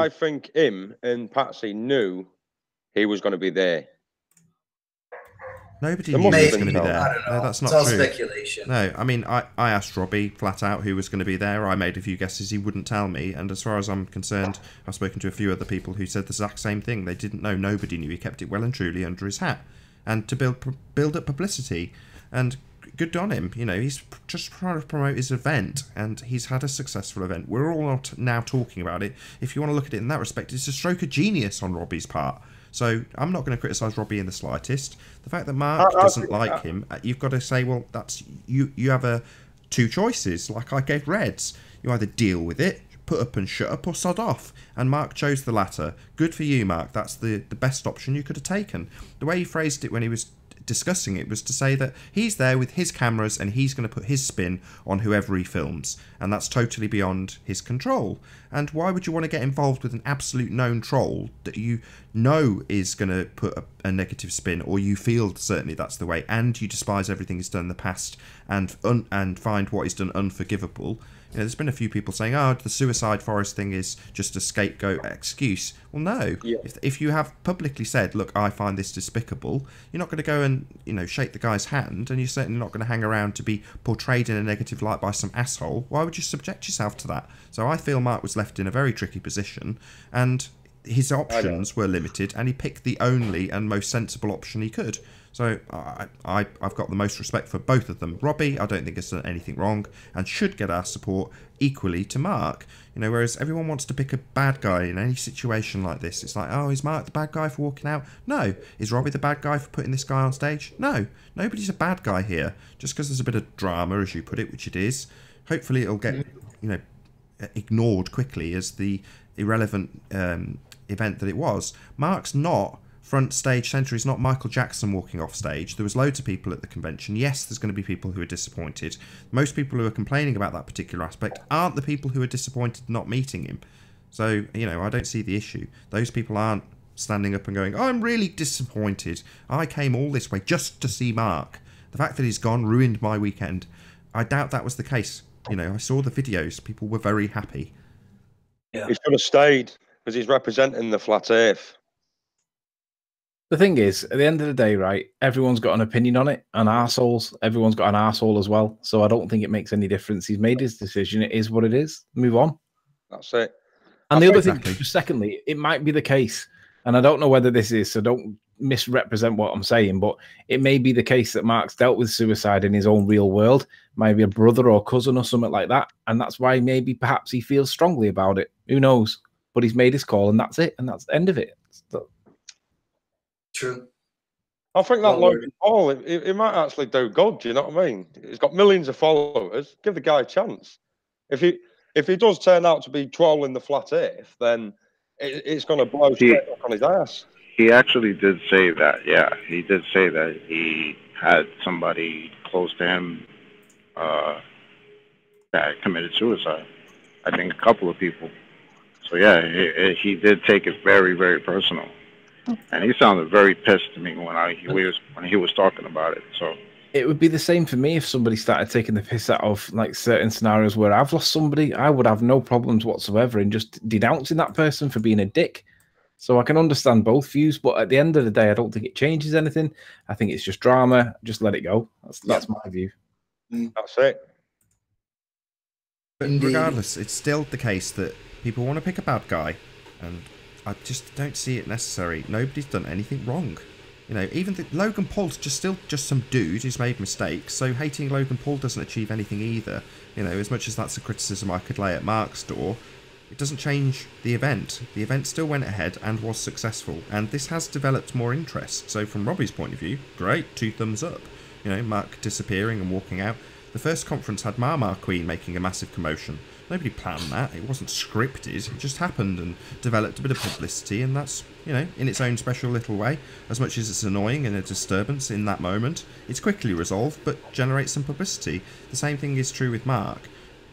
think him and Patsy knew he was going to be there.
Nobody knew he was going to be there.
No,
that's not
true. It's all
true.
speculation.
No, I mean, I asked Robbie flat out who was going to be there. I made a few guesses. He wouldn't tell me. And as far as I'm concerned, I've spoken to a few other people who said the exact same thing. They didn't know. Nobody knew. He kept it well and truly under his hat. And to build up publicity. And good on him. He's just trying to promote his event. And he's had a successful event. We're all now talking about it. If you want to look at it in that respect, it's a stroke of genius on Robbie's part. So I'm not going to criticise Robbie in the slightest. The fact that Mark doesn't like him, you've got to say, well, that's you have two choices, like I gave Reds. You either deal with it, put up and shut up, or sod off. And Mark chose the latter. Good for you, Mark. That's the best option you could have taken. The way he phrased it when he was discussing it was to say that he's there with his cameras and he's going to put his spin on whoever he films, and that's totally beyond his control. And why would you want to get involved with an absolute known troll that you know is going to put a negative spin, or you feel certainly that's the way, and you despise everything he's done in the past and find what he's done unforgivable? You know, there's been a few people saying, oh, the suicide forest thing is just a scapegoat excuse. Well, no.
Yeah.
If you have publicly said, look, I find this despicable, you're not going to go and, you know, shake the guy's hand, and you're certainly not going to hang around to be portrayed in a negative light by some asshole. Why would you subject yourself to that? So I feel Mark was left in a very tricky position, and his options were limited, and he picked the only and most sensible option he could. So I've got the most respect for both of them. Robbie, I don't think has done anything wrong and should get our support equally to Mark. You know, whereas everyone wants to pick a bad guy in any situation like this. It's like, oh, is Mark the bad guy for walking out? No. Is Robbie the bad guy for putting this guy on stage? No. Nobody's a bad guy here. Just because there's a bit of drama, as you put it, which it is. Hopefully it'll get, you know, ignored quickly as the irrelevant event that it was. Mark's not front stage centre. He's not Michael Jackson walking off stage. There was loads of people at the convention. Yes, there's going to be people who are disappointed. Most people who are complaining about that particular aspect aren't the people who are disappointed not meeting him. So, you know, I don't see the issue. Those people aren't standing up and going, I'm really disappointed. I came all this way just to see Mark. The fact that he's gone ruined my weekend. I doubt that was the case. You know, I saw the videos. People were very happy.
Yeah. He should have stayed because he's representing the flat earth.
The thing is, at the end of the day, right, everyone's got an opinion on it, and arseholes, everyone's got an arsehole as well. So I don't think it makes any difference. He's made his decision. It is what it is. Move on.
That's it.
And the other thing, just secondly, it might be the case, and I don't know whether this is, so don't misrepresent what I'm saying, but it may be the case that Mark's dealt with suicide in his own real world, maybe a brother or cousin or something like that, and that's why maybe perhaps he feels strongly about it. Who knows? But he's made his call, and that's it, and that's the end of it. So,
true.
I think that Logan Paul, it might actually do good. Do you know what I mean? He's got millions of followers. Give the guy a chance. If he does turn out to be trolling the flat earth, then it's going to blow straight up on his ass.
He actually did say that. Yeah, he did say that he had somebody close to him that committed suicide. I think a couple of people. So yeah, he did take it very, very personal. And he sounded very pissed to me when he was talking about it. So
it would be the same for me if somebody started taking the piss out of like certain scenarios where I've lost somebody. I would have no problems whatsoever in just denouncing that person for being a dick. So I can understand both views, but at the end of the day, I don't think it changes anything. I think it's just drama. Just let it go. That's my view.
That's it.
But regardless, it's still the case that people want to pick a bad guy, and I just don't see it necessary. Nobody's done anything wrong. You know, even Logan Paul's still just some dude who's made mistakes, so hating Logan Paul doesn't achieve anything either. You know, as much as that's a criticism I could lay at Mark's door, it doesn't change the event. The event still went ahead and was successful, and this has developed more interest. So from Robbie's point of view, great, 2 thumbs up. You know, Mark disappearing and walking out. The first conference had Mama Queen making a massive commotion. Nobody planned that. It wasn't scripted. It just happened and developed a bit of publicity, and that's, you know, in its own special little way. As much as it's annoying and a disturbance in that moment, it's quickly resolved, but generates some publicity. The same thing is true with Mark.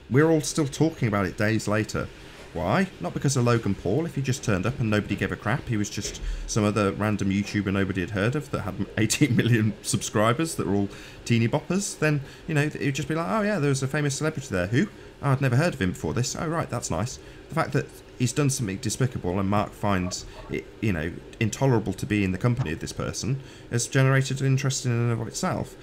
We're all still talking about it days later. Why? Not because of Logan Paul. If he just turned up and nobody gave a crap, he was just some other random YouTuber nobody had heard of that had 18 million subscribers that were all teeny boppers, then, you know, it would just be like, oh yeah, there was a famous celebrity there. Who? Oh, I'd never heard of him before this. Oh right, that's nice. The fact that he's done something despicable and Mark finds it, you know, intolerable to be in the company of this person has generated an interest in and of itself.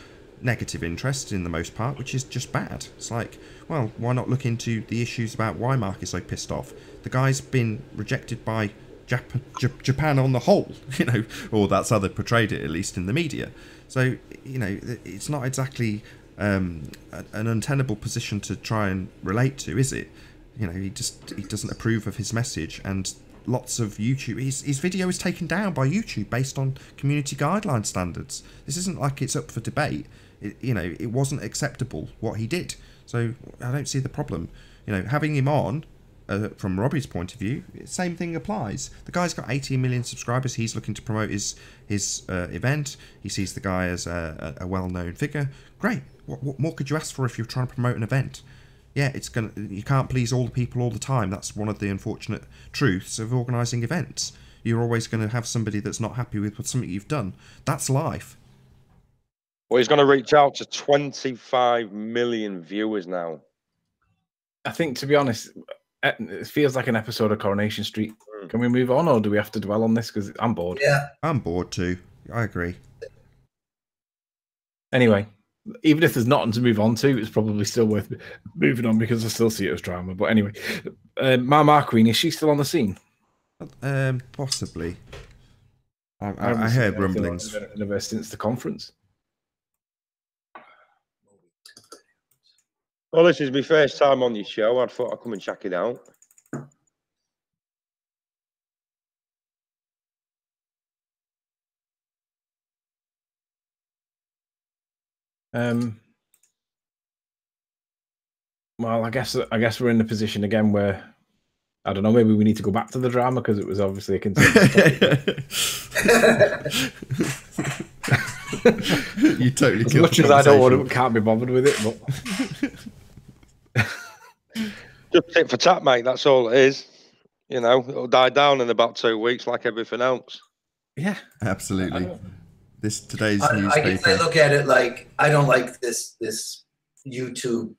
Negative interest in the most part, which is just bad. It's like, well, why not look into the issues about why Mark is so pissed off? The guy's been rejected by Japan on the whole, you know, or that's how they portrayed it, at least in the media. So, you know, it's not exactly an untenable position to try and relate to, is it? You know, he doesn't approve of his message, and lots of YouTube. His video is taken down by YouTube based on community guideline standards. This isn't like it's up for debate. It wasn't acceptable what he did. So I don't see the problem. Having him on, from Robbie's point of view, same thing applies. The guy's got 18 million subscribers. He's looking to promote his event. He sees the guy as a well-known figure. Great. What more could you ask for if you're trying to promote an event? Yeah, you can't please all the people all the time. That's one of the unfortunate truths of organising events. You're always going to have somebody that's not happy with something you've done. That's life.
Well, he's going to reach out to 25 million viewers now.
I think, to be honest, it feels like an episode of Coronation Street. Can we move on, or do we have to dwell on this? Because I'm bored.
Yeah.
I'm bored too. I agree.
Anyway, even if there's nothing to move on to, it's probably still worth moving on because I still see it as drama. But anyway, Ma Queen, is she still on the scene?
Possibly. I heard rumblings.
Ever since the conference.
Well, this is my first time on your show. I thought I'd come and check it out.
Well, I guess we're in the position again where, I don't know, maybe we need to go back to the drama because it was obviously a
You totally
as much as I don't want to, can't be bothered with it, but
just tit for tat, mate. That's all it is. It'll die down in about 2 weeks, like everything else.
Yeah,
absolutely. Today's newspaper.
I guess I look at it like I don't like this YouTube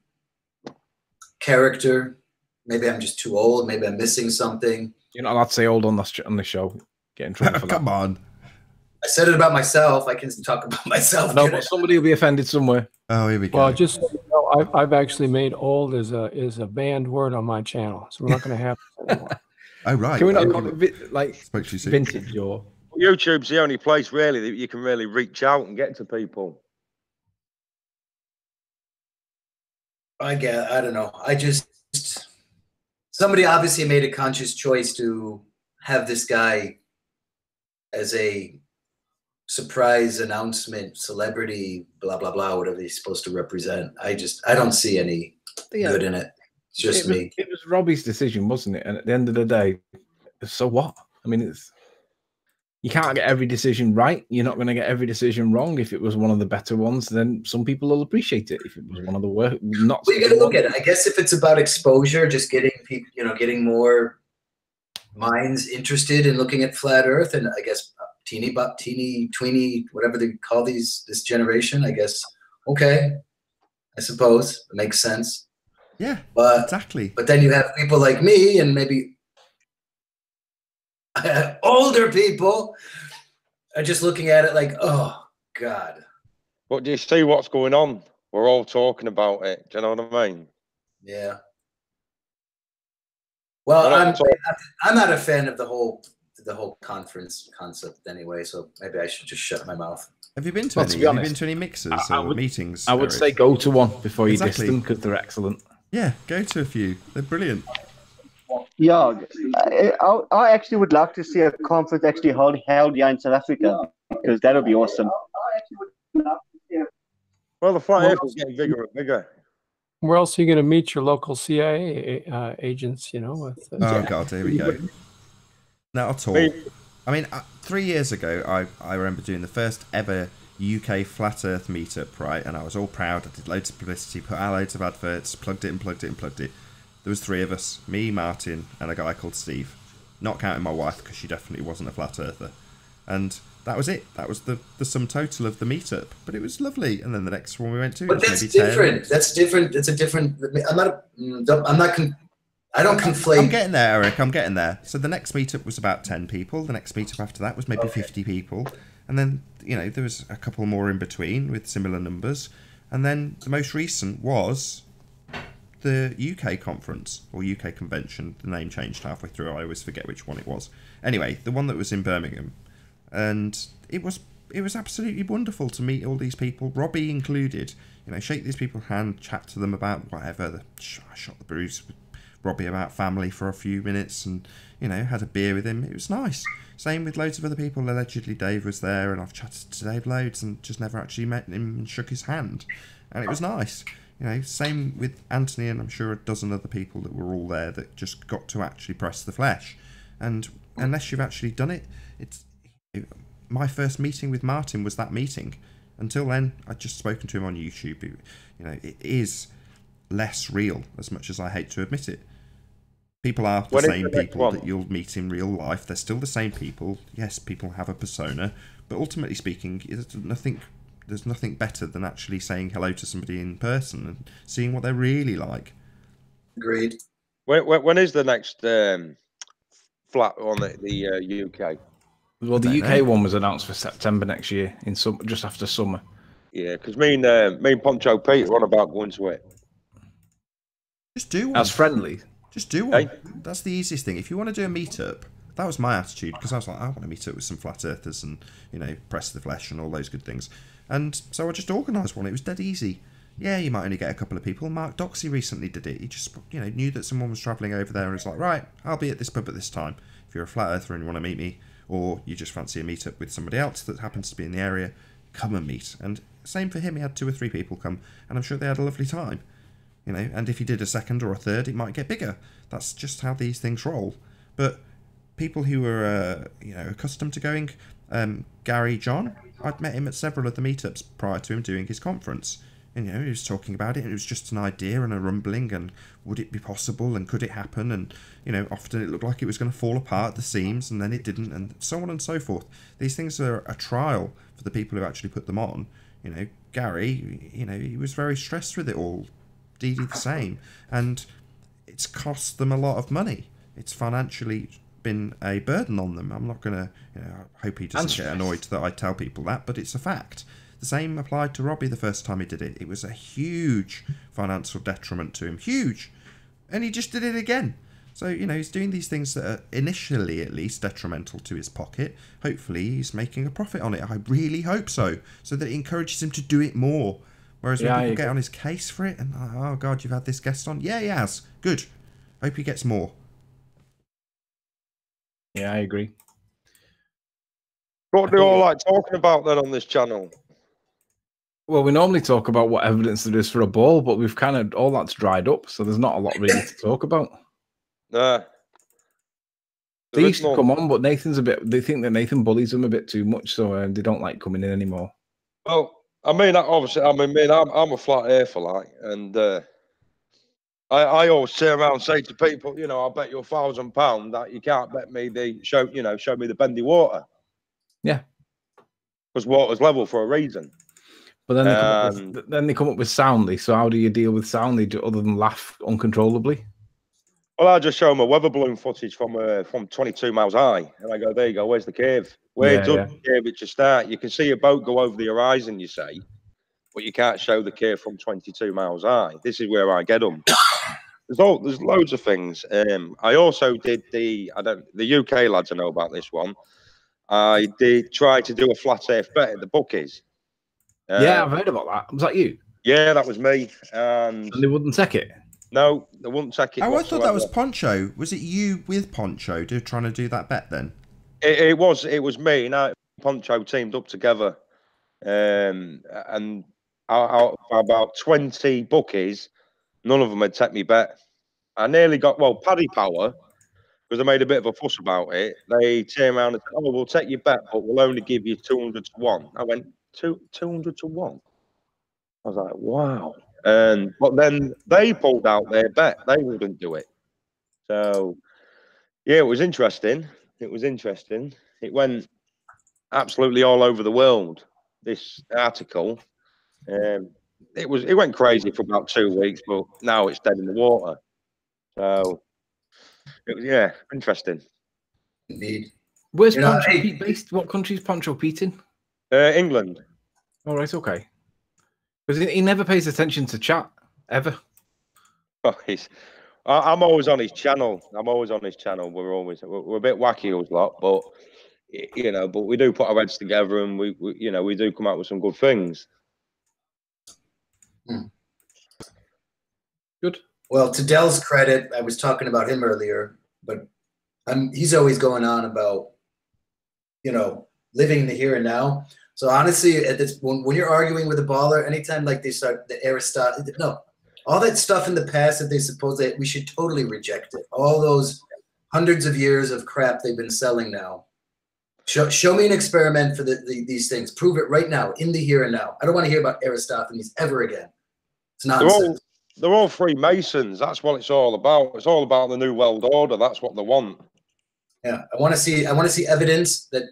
character. Maybe I'm just too old. Maybe I'm missing something.
You're not allowed to say old on the show. Get in trouble for that.
Come on.
I said it about myself. I can talk about myself.
No, but somebody will be offended somewhere.
Oh, here we go.
Well, just so you know, I've actually made old as a banned word on my channel, so we're not going to have this anymore.
Oh, right.
Can we not call it like vintage or?
YouTube's the only place really that you can really reach out and get to people.
I don't know. Somebody obviously made a conscious choice to have this guy as a surprise announcement, celebrity, blah, blah, blah, whatever he's supposed to represent. I don't see any good in it. It's just me.
It was Robbie's decision, wasn't it? And at the end of the day, so what? I mean, you can't get every decision right. You're not going to get every decision wrong. If it was one of the better ones, then some people will appreciate it. If it was one of the worst, not.
Well, you got to look at it. I guess if it's about exposure, just getting people, getting more minds interested in looking at flat Earth, and I guess teeny, tweeny, whatever they call this generation. I guess okay, I suppose it makes sense.
Yeah,
but
exactly.
But then you have people like me, and maybe older people are just looking at it like, oh God.
But do you see what's going on? We're all talking about it. Do you know what I mean?
Yeah. Well, I'm not a fan of the whole conference concept anyway, so maybe I should just shut my mouth.
Have you been to any? Have you been to any mixers or meetings?
I would say go to one before you diss them because they're excellent.
Yeah, go to a few. They're brilliant.
Yeah, I actually would like to see a conference actually held here in South Africa because that would be awesome.
Well, the flat Earth is getting bigger and bigger.
Where else are you going to meet your local CIA agents? With
oh God, here we go. Not at all. I mean, 3 years ago, I remember doing the first ever UK flat Earth meetup, right? And I was all proud. I did loads of publicity, put out loads of adverts, plugged it. There was 3 of us, me, Martin, and a guy called Steve. Not counting my wife, because she definitely wasn't a flat earther. And that was it. That was the sum total of the meetup. But it was lovely. And then the next one we went to,
but that's different. 10. That's different. It's a different. I don't conflate.
I'm getting there, Eric. I'm getting there. So the next meetup was about 10 people. The next meetup after that was maybe 50 people. And then, there was a couple more in between with similar numbers. And then the most recent was the UK conference or UK convention. The name changed halfway through. I always forget which one it was. Anyway, the one that was in Birmingham. And it was absolutely wonderful to meet all these people, Robbie included. Shake these people's hand, chat to them about whatever. I shot the breeze Robbie about family for a few minutes and, you know, had a beer with him. It was nice. Same with loads of other people. Allegedly Dave was there, and I've chatted to Dave loads and just never actually met him and shook his hand. And it was nice. You know, same with Anthony and I'm sure a dozen other people that were all there that just got to actually press the flesh. And unless you've actually done it, my first meeting with Martin was that meeting. Until then, I'd just spoken to him on YouTube. You know, it is less real, as much as I hate to admit it. People are the same people that you'll meet in real life. They're still the same people. Yes, people have a persona, but ultimately speaking, there's nothing better than actually saying hello to somebody in person and seeing what they're really like.
Agreed.
When is the next flat on the UK?
Well, the UK one was announced for September next year, just after summer.
Yeah, because me and Poncho Pete are on about going to it.
Just do one.
That's friendly.
Just do one. Hey. That's the easiest thing. If you want to do a meetup, that was my attitude, because I was like, I want to meet up with some flat earthers and, you know, press the flesh and all those good things. And so I just organised one. It was dead easy. Yeah, you might only get a couple of people. Mark Doxey recently did it. He just, you know, knew that someone was travelling over there and was like, right, I'll be at this pub at this time. If you're a flat earther and you want to meet me, or you just fancy a meetup with somebody else that happens to be in the area, come and meet. And same for him. He had 2 or 3 people come, and I'm sure they had a lovely time. You know, and if he did a second or a third, it might get bigger. That's just how these things roll. But people who were, you know, accustomed to going, Gary John, I'd met him at several of the meetups prior to him doing his conference. And, you know, he was talking about it, and it was just an idea and a rumbling, and would it be possible, and could it happen? And, you know, often it looked like it was going to fall apart at the seams, and then it didn't, and so on and so forth. These things are a trial for the people who actually put them on. You know, Gary, you know, he was very stressed with it all. Dee Dee the same. And it's cost them a lot of money. It's financially been a burden on them. I'm not going to, you know, I hope he doesn't get annoyed that I tell people that, but it's a fact. The same applied to Robbie the first time he did it. It was a huge financial detriment to him. Huge. And he just did it again. So, you know, he's doing these things that are initially, at least, detrimental to his pocket. Hopefully he's making a profit on it. I really hope so. So that it encourages him to do it more. Whereas when people get on his case for it and, oh, God, you've had this guest on. Yeah, he has. Good. Hope he gets more.
Yeah, I agree.
What do you all like talking about then on this channel?
Well, we normally talk about what evidence there is for a ball, but we've kind of, all that's dried up, so there's not a lot really to talk about.
Nah.
They used to come on, but Nathan's a bit, they think that Nathan bullies them a bit too much, so they don't like coming in anymore.
Well, I mean, obviously, I'm a flat earther, like, and I always turn around and say to people, you know, I'll bet you £1,000 that you can't bet me show me the bendy water.
Yeah.
Because water's level for a reason.
But then they come up with soundly. So how do you deal with soundly other than laugh uncontrollably?
Well, I just show them a weather balloon footage from 22 miles high, and I go, there you go. Where's the cave? Where does the cave at your start? You can see a boat go over the horizon, you say, but you can't show the cave from 22 miles high. This is where I get them. There's loads of things. I also did the UK lads. I know about this one. I did try to do a flat earth bet at the bookies.
Yeah, I've heard about that. Was that you?
Yeah, that was me. And
they wouldn't take it?
No, they wouldn't take it.
Oh, I thought that was Poncho. Was it you with Poncho trying to do that bet then?
It was me. Now Poncho teamed up together. And out of about 20 bookies, none of them had take me bet. I nearly got, Paddy Power, because I made a bit of a fuss about it. They turned around and said, oh, we'll take your bet, but we'll only give you 200 to 1. I went, 200 to 1? I was like, wow. But then they pulled out their bet. They wouldn't do it. So, yeah, it was interesting. It was interesting. It went absolutely all over the world, this article. It went crazy for about 2 weeks, but now it's dead in the water. So, it was, yeah, interesting.
Indeed.
Where's Poncho Pete based? What country is Poncho Pete in?
England.
All right, okay. Because he never pays attention to chat, ever.
Oh, I'm always on his channel. We're a bit wacky a lot, but you know, but we do put our heads together, and we do come out with some good things.
Good.
Well, to Dell's credit, I was talking about him earlier, but he's always going on about, you know, living in the here and now. So honestly, at this, when you're arguing with a baller, anytime like they start the Aristotle, no, all that stuff in the past that they suppose that we should totally reject it. All those hundreds of years of crap they've been selling now. Show me an experiment for these things. Prove it right now, in the here and now. I don't want to hear about Aristophanes ever again. It's nonsense.
They're all Freemasons. That's what it's all about. It's all about the New World Order. That's what they want.
Yeah, I want to see evidence that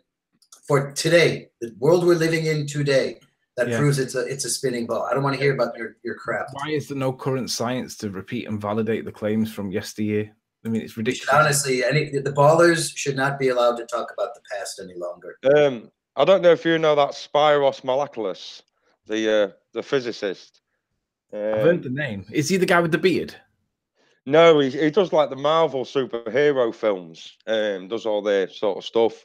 for today, the world we're living in today, that proves it's a spinning ball. I don't want to hear about your crap.
Why is there no current science to repeat and validate the claims from yesteryear? I mean, it's ridiculous.
Honestly, the ballers should not be allowed to talk about the past any longer.
I don't know if you know that Spiros Malakalus, the physicist.
I've heard the name. Is he the guy with the beard?
No, he does like the Marvel superhero films. Does all their sort of stuff.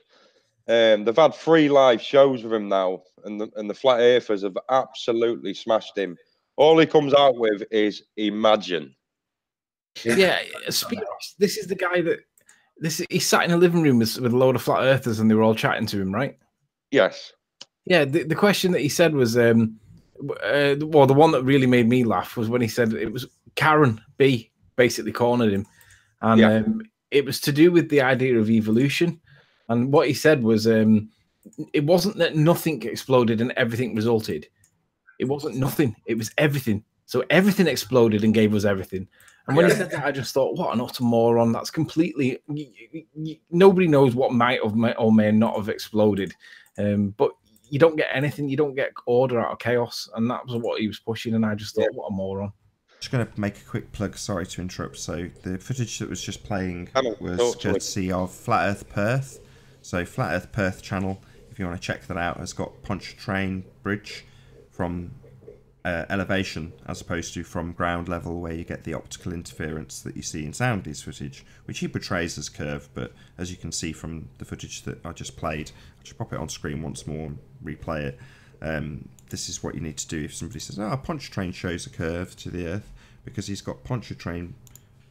They've had 3 live shows with him now, and the flat earthers have absolutely smashed him. All he comes out with is imagine.
Yeah, Spiros. This is the guy that he sat in a living room with a load of flat earthers, and they were all chatting to him, right?
Yes.
Yeah. The question that he said was, well, the one that really made me laugh was when he said it was Karen B basically cornered him, and it was to do with the idea of evolution. And what he said was, it wasn't that nothing exploded and everything resulted. It wasn't nothing. It was everything. So everything exploded and gave us everything. And when he said that, I just thought, what an utter moron. That's completely... nobody knows what might have or may not have exploded. But you don't get anything. You don't get order out of chaos. And that was what he was pushing. And I just thought, what a moron.
Just going to make a quick plug. Sorry to interrupt. So the footage that was just playing was courtesy of Flat Earth Perth. So Flat Earth Perth channel, if you want to check that out, has got Pontchartrain Bridge from elevation as opposed to from ground level, where you get the optical interference that you see in Soundy's footage, which he portrays as curved, but as you can see from the footage that I just played, I'll just pop it on screen once more and replay it. This is what you need to do if somebody says, oh, Pontchartrain shows a curve to the Earth because he's got Pontchartrain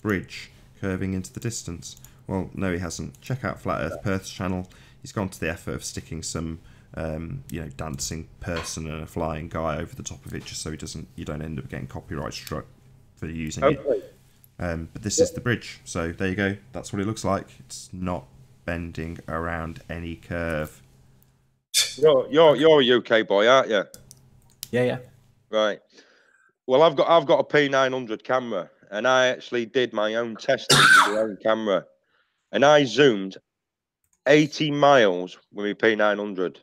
Bridge curving into the distance. Well, no, he hasn't. Check out Flat Earth Perth's channel. He's gone to the effort of sticking some dancing person and a flying guy over the top of it, just so you don't end up getting copyright struck for using it. But this is the bridge, so there you go. That's what it looks like. It's not bending around any curve.
You're a UK boy, aren't you?
Yeah.
Right. Well, I've got a P900 camera, and I actually did my own testing with my own camera, and I zoomed 80 miles with my P900.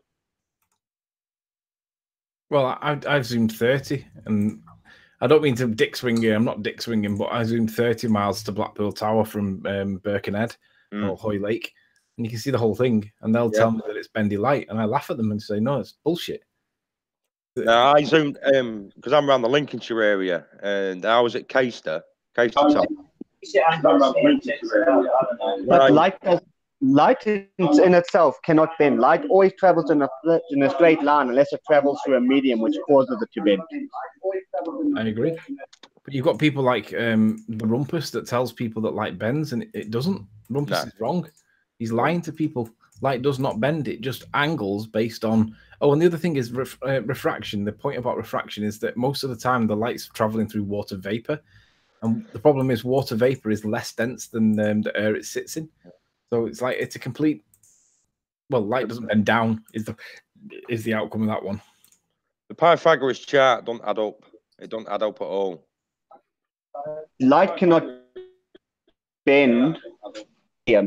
Well, I've zoomed 30, and I don't mean to dick swing you. I'm not dick swinging, but I zoomed 30 miles to Blackpool Tower from Birkenhead or Hoy Lake, and you can see the whole thing. And they'll tell me that it's bendy light, and I laugh at them and say, "No, it's bullshit."
No, I zoomed because I'm around the Lincolnshire area, and I was at Caister Top.
But light in itself cannot bend. Light always travels in a straight line unless it travels through a medium which causes it to bend.
I agree. But you've got people like the Rumpus that tells people that light bends, and it doesn't. Rumpus is wrong. He's lying to people. Light does not bend. It just angles based on... Oh, and the other thing is refraction. The point about refraction is that most of the time the light's traveling through water vapor. And the problem is water vapor is less dense than the air it sits in. So it's like it's a complete... Well, light doesn't bend down is the outcome of that one.
The Pythagoras chart don't add up. It don't add up at all.
Light cannot bend,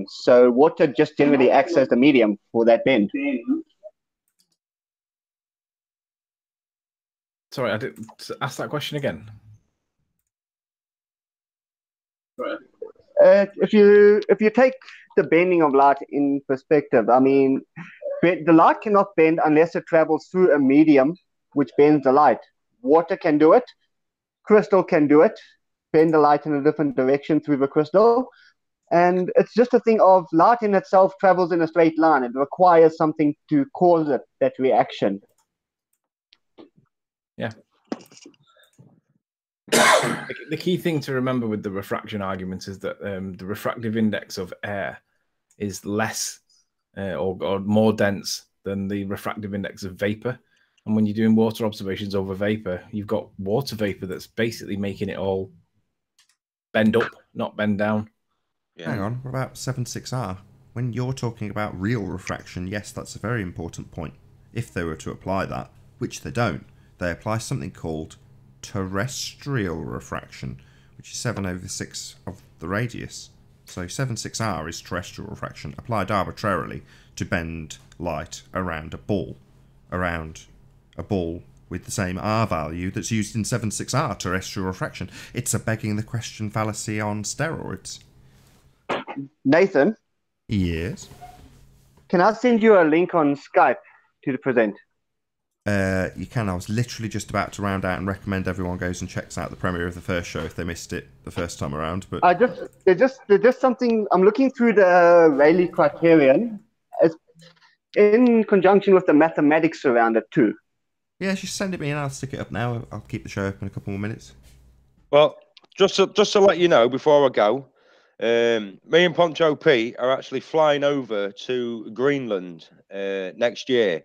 so water just generally acts as the medium for that bend.
Sorry, I didn't ask that question again.
If you take the bending of light in perspective, I mean, the light cannot bend unless it travels through a medium which bends the light. Water can do it. Crystal can do it. Bend the light in a different direction through the crystal. And it's just a thing of light in itself travels in a straight line. It requires something to cause it, that reaction.
Yeah. The key thing to remember with the refraction argument is that the refractive index of air is less or more dense than the refractive index of vapor. And when you're doing water observations over vapor, you've got water vapor that's basically making it all bend up, not bend down.
Yeah. Hang on, what about 76R? When you're talking about real refraction, yes, that's a very important point. If they were to apply that, which they don't, they apply something called terrestrial refraction, which is 7/6 of the radius. So 76R is terrestrial refraction applied arbitrarily to bend light around a ball with the same R value that's used in 76R, terrestrial refraction. It's a begging the question fallacy on steroids.
Nathan?
Yes?
Can I send you a link on Skype to present?
You can. I was literally just about to round out and recommend everyone goes and checks out the premiere of the first show if they missed it the first time around. But
there's just something. I'm looking through the Rayleigh criterion as in conjunction with the mathematics around it too.
Yeah, just send it me and I'll stick it up now. I'll keep the show up in a couple more minutes.
Well, just to let you know before I go, me and Poncho P are actually flying over to Greenland next year.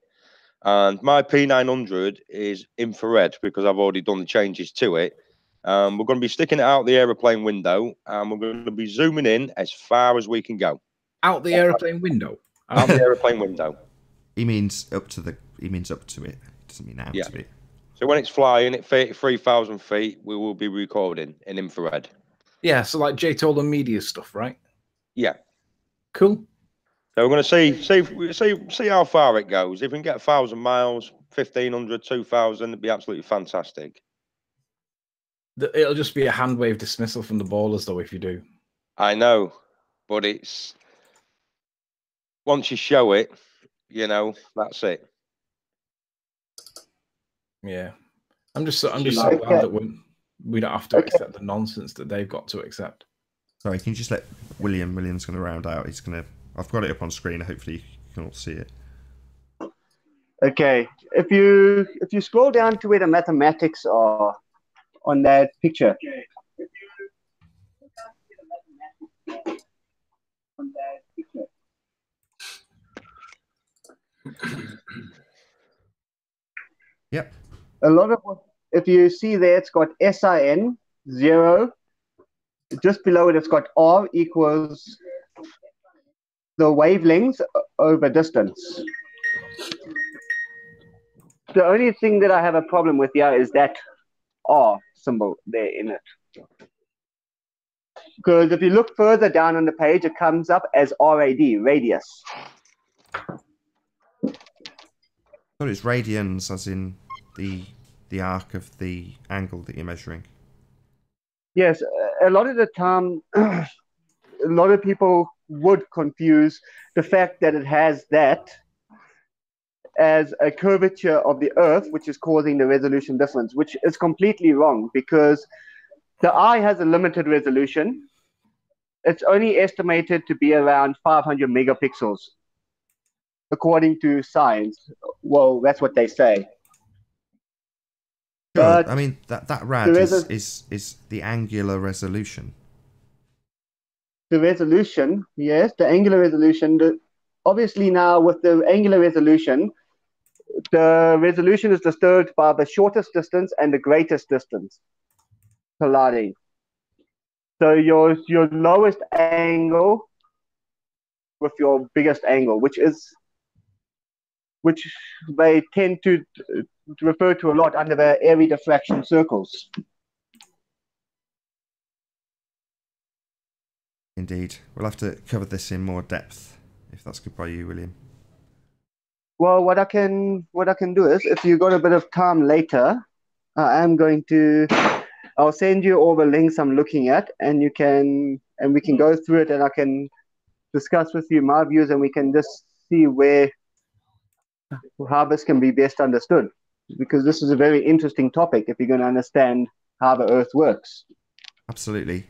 And my P900 is infrared because I've already done the changes to it. We're going to be sticking it out the aeroplane window and we're going to be zooming in as far as we can go.
Out the aeroplane window?
Out the aeroplane window.
He means up to it. Doesn't mean out to it.
So when it's flying at 33,000 feet, we will be recording in infrared.
Yeah, so like Jay told them media stuff, right?
Yeah.
Cool.
So we're going to see how far it goes. If we can get 1,000 miles, 1,500, 2,000, it'd be absolutely fantastic.
It'll just be a hand wave dismissal from the ballers, though, if you do.
I know, but it's once you show it, that's it.
Yeah, I'm just so glad that we don't have to accept the nonsense that they've got to accept.
Sorry, can you just let William? William's going to round out. I've got it up on screen. Hopefully, you can all see it.
Okay, if you scroll down to where the mathematics are on that picture.
Yep.
A lot of if you see there, it's got SIN 0. Just below it, it's got R equals the wavelengths over distance. The only thing that I have a problem with here is that R symbol there in it. Because if you look further down on the page, it comes up as RAD, radius.
So it's radians, as in the arc of the angle that you're measuring.
Yes, a lot of the time, a lot of people would confuse the fact that it has that as a curvature of the Earth, which is causing the resolution difference, which is completely wrong because the eye has a limited resolution. It's only estimated to be around 500 megapixels, according to science. Well, that's what they say.
Sure.
But
I mean, that rad is the angular resolution.
The resolution, yes, the angular resolution. Obviously now with the angular resolution, the resolution is disturbed by the shortest distance and the greatest distance colliding. So your lowest angle with your biggest angle, which they tend to refer to a lot under the airy diffraction circles.
Indeed. We'll have to cover this in more depth, if that's good by you, William.
Well, what I can do is, if you got a bit of time later, I'll send you all the links I'm looking at, and we can go through it, and I can discuss with you my views, and we can just see how this can be best understood, because this is a very interesting topic if you're going to understand how the Earth works.
Absolutely.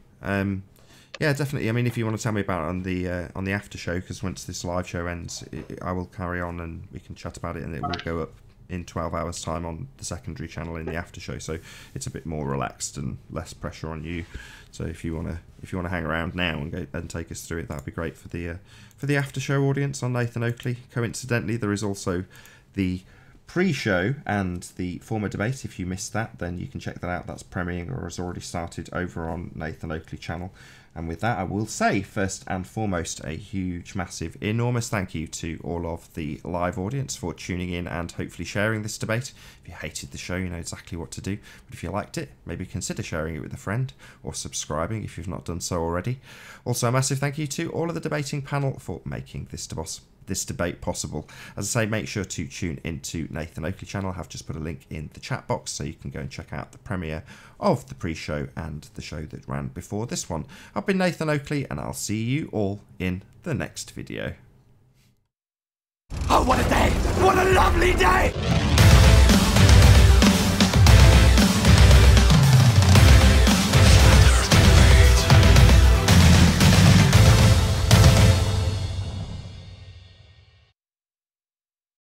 Yeah, definitely. I mean, if you want to tell me about it on the after show, because once this live show ends, I will carry on and we can chat about it and it will go up in 12 hours time on the secondary channel in the after show, so it's a bit more relaxed and less pressure on you. So if you want to hang around now and go and take us through it, that'd be great for the after show audience on Nathan Oakley. Coincidentally, there is also the pre-show and the former debate. If you missed that, then you can check that out. That's premiering or has already started over on Nathan Oakley channel. And with that, I will say, first and foremost, a huge, massive, enormous thank you to all of the live audience for tuning in and hopefully sharing this debate. If you hated the show, you know exactly what to do. But if you liked it, maybe consider sharing it with a friend or subscribing if you've not done so already. Also, a massive thank you to all of the debating panel for making this debate possible. As I say, make sure to tune into Nathan Oakley channel. I have just put a link in the chat box so you can go and check out the premiere of the pre-show and the show that ran before this one. I've been Nathan Oakley, and I'll see you all in the next video.
Oh, what a day! What a lovely day!